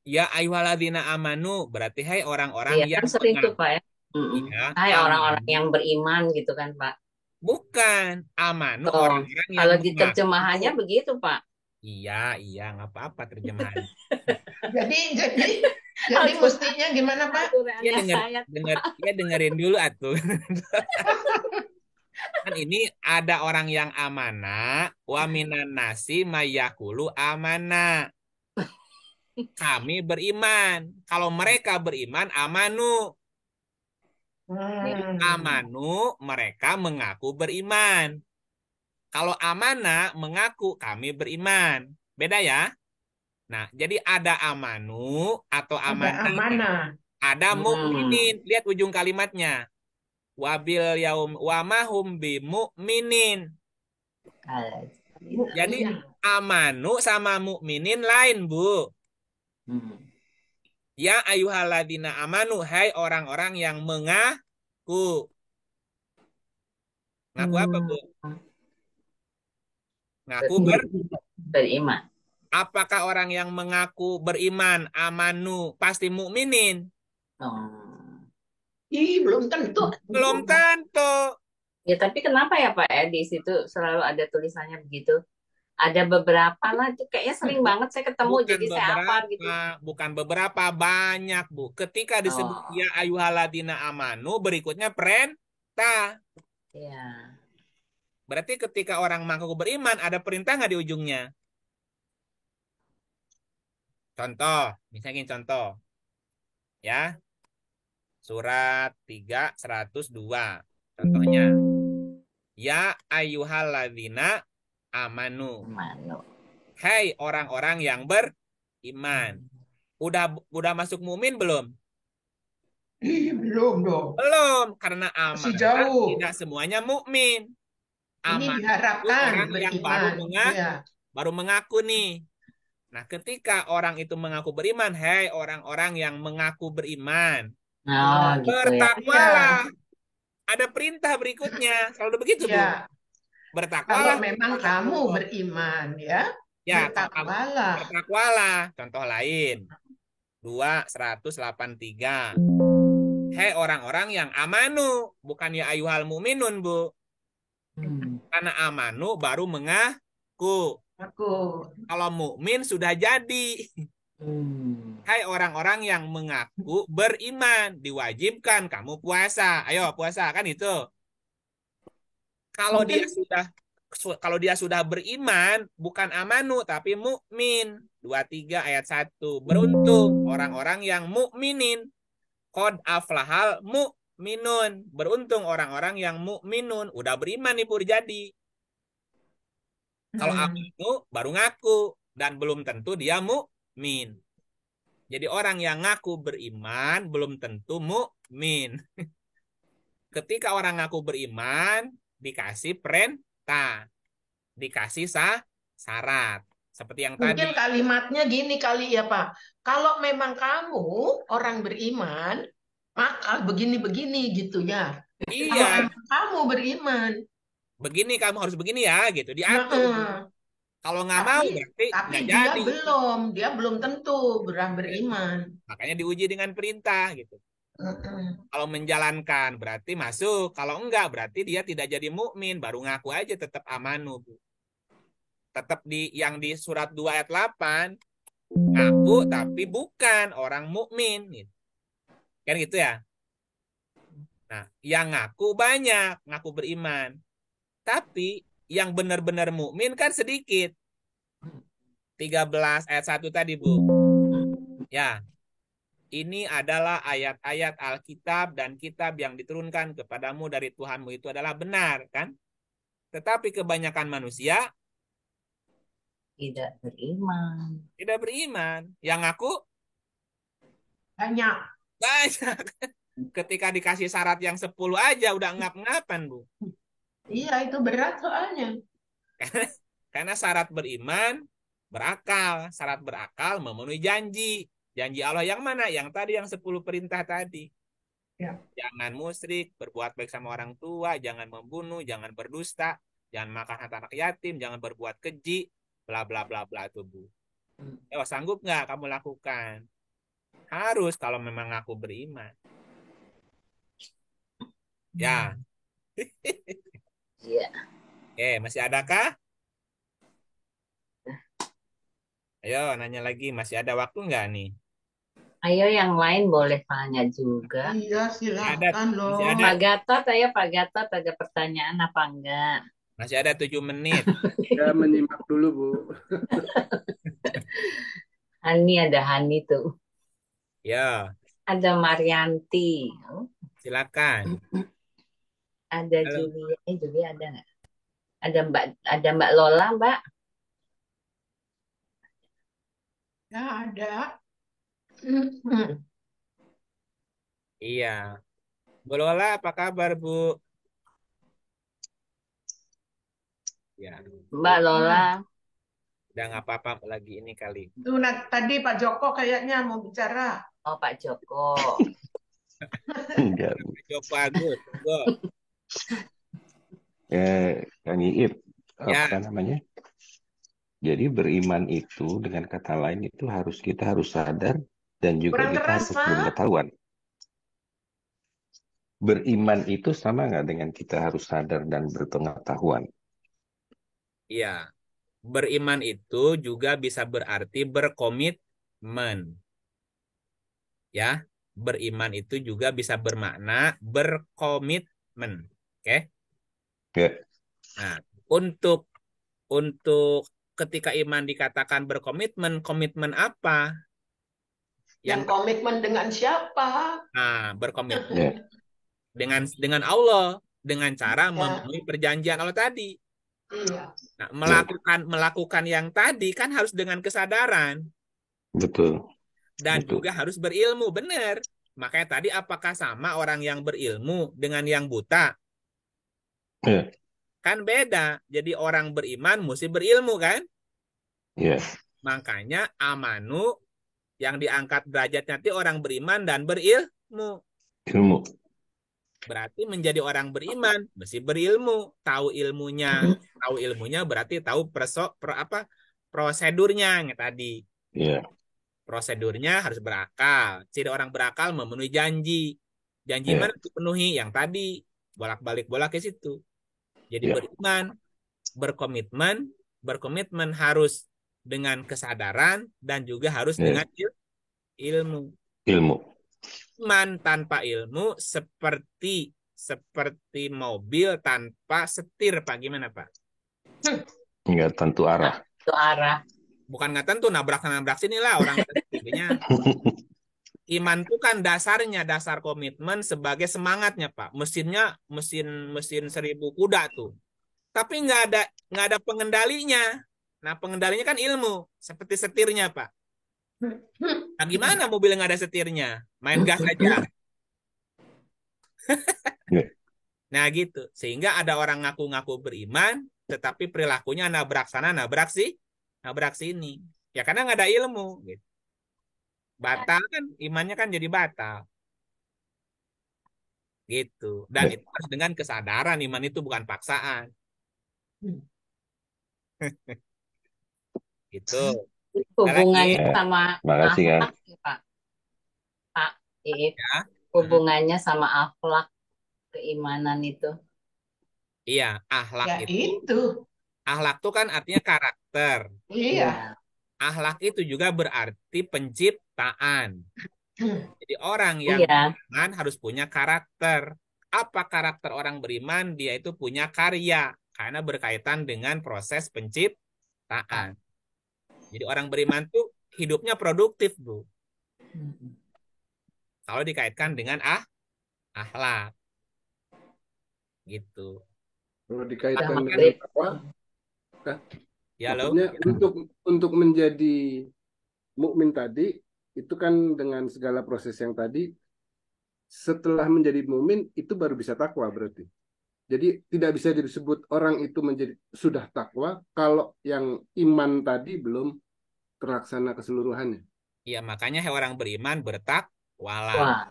Ya ayyuhalladzina amanu berarti hai orang-orang Iya yang kan sering tuh Pak ya. Mm-mm. ya, Hai orang-orang amanu yang beriman gitu kan Pak. bukan amanu Oh, orang-orang yang kalau di mengaku. terjemahannya begitu Pak. Iya, iya, nggak apa-apa terjemahan. Jadi jadi jadi Al-Quran, mestinya gimana, Pak? Ya Al-Qurannya saya. ya dengerin dulu atuh. Kan ini ada orang yang amanah, wa minan nasi mayakulu amanah. Kami beriman. Kalau mereka beriman, amanu. Jadi Hmm. amanu, mereka mengaku beriman. Kalau amanah, mengaku kami beriman. Beda ya? Nah, jadi ada amanu atau Ada amanah. amanah. Ada Hmm. mukminin. Lihat ujung kalimatnya. Wabil yaum wamahum bi mukminin. Jadi Mukmin. amanu sama mukminin lain, Bu. Hmm. Ya ayuhaladina amanu, hai orang-orang yang mengaku. Ngaku apa, Bu? Hmm. Ngaku Beriman. apakah orang yang mengaku beriman amanu pasti mukminin? Oh. Ih, belum tentu. Belum tentu. Ya tapi kenapa ya Pak ya di situ selalu ada tulisannya begitu? Ada beberapa lah, itu kayaknya sering banget saya ketemu, Bukan jadi saya hafal gitu. beberapa, bukan beberapa, banyak, Bu. Ketika disebut Oh, ya ayuhaladina amanu, berikutnya perintah. ya. Berarti ketika orang mengaku beriman, ada perintah nggak di ujungnya? Contoh, misalnya gini contoh, ya. Surat 3 102. Contohnya, ya ayyuhalladzina amanu. Mano. Hai orang-orang yang beriman. Udah masuk mumin belum? Ih, belum dong. Belum, karena Masih amanah jauh. tidak semuanya mukmin. Ini Amanah itu diharapkan orang yang beriman. Ya. baru mengaku nih. Nah, ketika orang itu mengaku beriman, hai orang-orang yang mengaku beriman, Oh, Ya. gitu ya. bertakwalah. Ya. Ada perintah berikutnya. Selalu begitu, Bu. Ya. Kalau Bertakwalah memang kepada kamu Allah. beriman, ya, Ya, kalau kamu bertakwalah. bertakwalah. Contoh lain. 2 183. Hei orang-orang yang amanu. Bukan ya ayuhal muminun, Bu. Hmm. Karena amanu baru mengaku. Aku. Kalau mukmin sudah jadi. Hmm. Hai orang-orang yang mengaku beriman. Diwajibkan kamu puasa. Ayo puasa, kan itu. Kalau dia Mungkin sudah kalau dia sudah beriman, bukan amanu tapi mukmin. 23 ayat 1. Beruntung orang-orang yang mukminin. Qad aflahal mukminun. Beruntung orang-orang yang mukminun. Udah beriman nih pur jadi. Kalau hmm, amanu baru ngaku dan belum tentu dia mukmin. Jadi orang yang ngaku beriman belum tentu mukmin. Ketika orang ngaku beriman dikasih perintah, dikasih syarat seperti yang tadi. mungkin kalimatnya gini kali ya Pak. Kalau memang kamu orang beriman, maka begini-begini gitu ya. Kalau Iya, emang kamu beriman, begini kamu harus begini ya gitu, diatur. heeh. Kalau nggak mau Tapi berarti tapi nggak dia jadi. belum tentu berang beriman. Makanya diuji dengan perintah gitu. Heeh. Kalau menjalankan berarti masuk, kalau enggak berarti dia tidak jadi mukmin, baru ngaku aja tetap amanu, Bu. Tetap yang di surat 2 ayat 8 ngaku tapi bukan orang mukmin gitu. Kan gitu ya. Nah, yang ngaku banyak, ngaku beriman. Tapi yang benar-benar mukmin kan sedikit. 13 ayat 1 tadi, Bu. Ya, ini adalah ayat-ayat Alkitab dan kitab yang diturunkan kepadamu dari Tuhanmu itu adalah benar, kan? Tetapi kebanyakan manusia Tidak beriman. tidak beriman. Yang aku Banyak. banyak. Ketika dikasih syarat yang 10 aja udah ngap-ngapan, Bu. Iya, itu berat soalnya. Karena syarat beriman berakal. Syarat berakal memenuhi janji. Janji Allah yang mana? Yang tadi, yang 10 perintah tadi. Ya. Jangan musyrik, berbuat baik sama orang tua, jangan membunuh, jangan berdusta, jangan makan harta anak yatim, jangan berbuat keji, bla bla bla bla itu, Bu. Sanggup nggak kamu lakukan? Harus kalau memang aku beriman. Ya. Iya. Oke, masih adakah? Ayo nanya lagi, masih ada waktu nggak nih? Ayo yang lain boleh tanya juga. Iya, silakan loh. Masih ada. Pak Gatot, ayo Pak Gatot ada pertanyaan apa enggak? Masih ada 7 menit. Ya, menyimak dulu, Bu. Ada Hani tuh. Ya, Ada Marianti. silakan. Ada Halo. Julia. Julia ada nggak? Ada Mbak Lola, Mbak. Ya, ada. Iya. Bu Lola, apa kabar, Bu? Ya, Mbak Lola. udah nggak apa-apa lagi ini kali. Itu tadi Pak Joko kayaknya mau bicara. Oh, Pak Joko. Enggak, Bu. Joko Agus, monggo. Kang Iip, Ya. apa namanya? Jadi beriman itu dengan kata lain itu kita harus sadar dan juga Kurang kita keras, harus Pak. pengetahuan. Beriman itu sama nggak dengan kita harus sadar dan berpengetahuan? Iya. Beriman itu juga bisa berarti berkomitmen. Ya. Beriman itu juga bisa bermakna berkomitmen. Oke? Ya, Nah, untuk ketika iman dikatakan berkomitmen, komitmen apa? Dan komitmen dengan siapa? Berkomitmen ya, dengan Allah, dengan cara Ya. memenuhi perjanjian Allah tadi. Iya. Nah, melakukan yang tadi kan harus dengan kesadaran betul. dan Betul. juga harus berilmu, benar. Makanya tadi apakah sama orang yang berilmu dengan yang buta? Ya, Kan beda. Jadi orang beriman mesti berilmu kan? ya, Makanya amanu yang diangkat derajatnya nanti orang beriman dan berilmu. ilmu. Berarti menjadi orang beriman mesti berilmu, tahu ilmunya. Tahu ilmunya berarti tahu prosedurnya yang tadi. Ya, Prosedurnya harus berakal. Ciri orang berakal memenuhi janji. Janji Ya. mana dipenuhi? Yang tadi. Bolak-balik ke situ. Jadi Ya. beriman, berkomitmen harus dengan kesadaran dan juga harus Ya. dengan ilmu. ilmu. Iman tanpa ilmu seperti mobil tanpa setir, Pak. Gimana, Pak? Nggak tentu arah. Itu arah. Bukan nggak tentu nabrak sini lah orang intinya. Iman itu kan dasar komitmen sebagai semangatnya, Pak. Mesinnya mesin 1000 kuda tuh. Tapi nggak ada pengendalinya. Nah, pengendalinya kan ilmu, seperti setirnya, Pak. Nah, gimana mobil nggak ada setirnya? Main gas aja. Nah, gitu. Sehingga ada orang ngaku-ngaku beriman, tetapi perilakunya nabrak sana, nabrak sini. Ya karena nggak ada ilmu. Gitu. Batal kan, imannya kan jadi batal. Gitu. Dan itu harus dengan kesadaran, iman itu bukan paksaan. Gitu. Hubungannya Ya. sama Makasih, Kang. akhlak, ya, Pak. Pak Iip, Ya. hubungannya sama akhlak keimanan itu. Iya, akhlak Ya itu. Akhlak itu kan artinya karakter. Iya. Akhlak itu juga berarti penciptaan. Jadi orang yang Iya. beriman harus punya karakter. Apa karakter orang beriman? Dia itu punya karya. Karena berkaitan dengan proses penciptaan. Jadi orang beriman tuh hidupnya produktif, Bu. Kalau dikaitkan dengan akhlak gitu. Kalau Sudah dikaitkan dengan maghrib. takwa, Ya loh. maksudnya untuk menjadi mukmin tadi itu kan dengan segala proses yang tadi, setelah menjadi mukmin itu baru bisa takwa berarti. Jadi tidak bisa disebut orang itu menjadi sudah takwa kalau yang iman tadi belum terlaksana keseluruhannya. Iya, makanya orang beriman bertakwalah. Wah,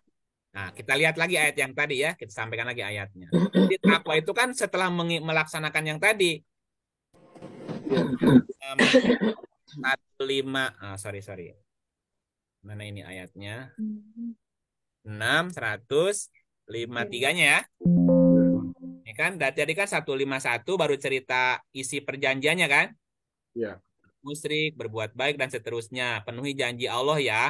Nah, kita lihat lagi ayat yang tadi ya. Kita sampaikan lagi ayatnya. Jadi takwa itu kan setelah melaksanakan yang tadi. Ya. 15, sorry. Mana ini ayatnya? 653-nya ya. Ini kan tadi kan 151 baru cerita isi perjanjiannya kan? Ya. Musyrik, berbuat baik dan seterusnya. Penuhi janji Allah ya.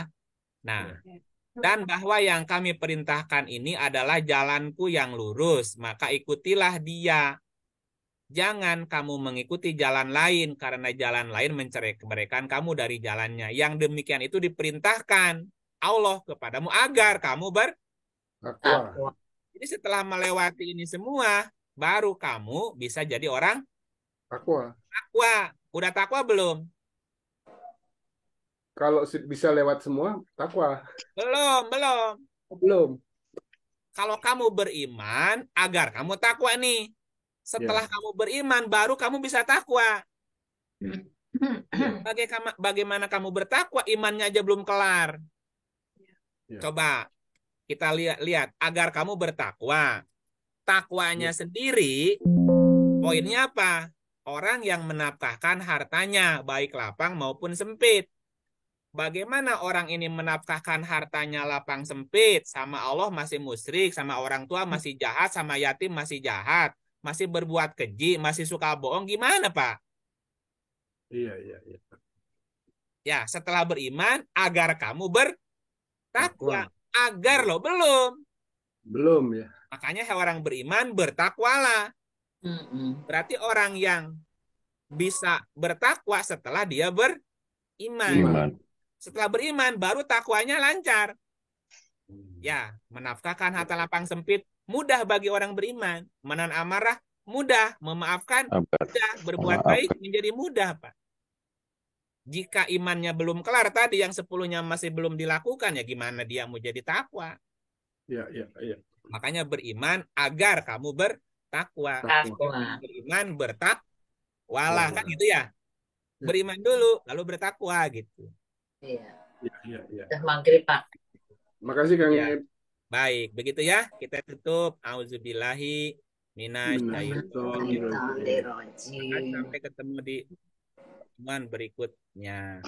Nah, Ya. dan bahwa yang kami perintahkan ini adalah jalanku yang lurus, maka ikutilah dia. Jangan kamu mengikuti jalan lain, karena jalan lain menceraikan kamu dari jalannya. Yang demikian itu diperintahkan Allah kepadamu agar kamu Takwa. takwa. Jadi setelah melewati ini semua, baru kamu bisa jadi orang Takwa. takwa. Udah takwa belum? Kalau bisa lewat semua, takwa. Belum. Belum. Kalau kamu beriman, agar kamu takwa nih. Setelah kamu beriman, baru kamu bisa takwa. Bagaimana kamu bertakwa, imannya aja belum kelar. Ya. Coba kita lihat agar kamu bertakwa. Takwanya sendiri, poinnya apa? Orang yang menafkahkan hartanya, baik lapang maupun sempit. Bagaimana orang ini menafkahkan hartanya lapang sempit, sama Allah masih musyrik, sama orang tua masih jahat, sama yatim masih jahat, masih berbuat keji, masih suka bohong, gimana Pak? Iya. Ya, setelah beriman, agar kamu bertakwa. Agar loh, belum. Belum ya. Makanya orang beriman bertakwalah. Berarti orang yang bisa bertakwa setelah dia beriman. Iman. Setelah beriman, baru takwanya lancar. Ya, menafkahkan harta lapang sempit mudah bagi orang beriman. Menahan amarah mudah, memaafkan mudah, berbuat baik menjadi mudah, Pak. Jika imannya belum kelar tadi yang 10-nya masih belum dilakukan, ya gimana dia mau jadi takwa? Iya. Makanya beriman agar kamu bertakwa. Takwa. Beriman bertakwalah kan gitu ya. Beriman dulu lalu bertakwa gitu. Iya. Iya. Sudah maghrib, Pak. Makasih Kang Ya. Ed. Baik, begitu ya. Kita tutup. Auzubillahi minasyaitonir rajim. Sampai ketemu di pertemuan berikutnya.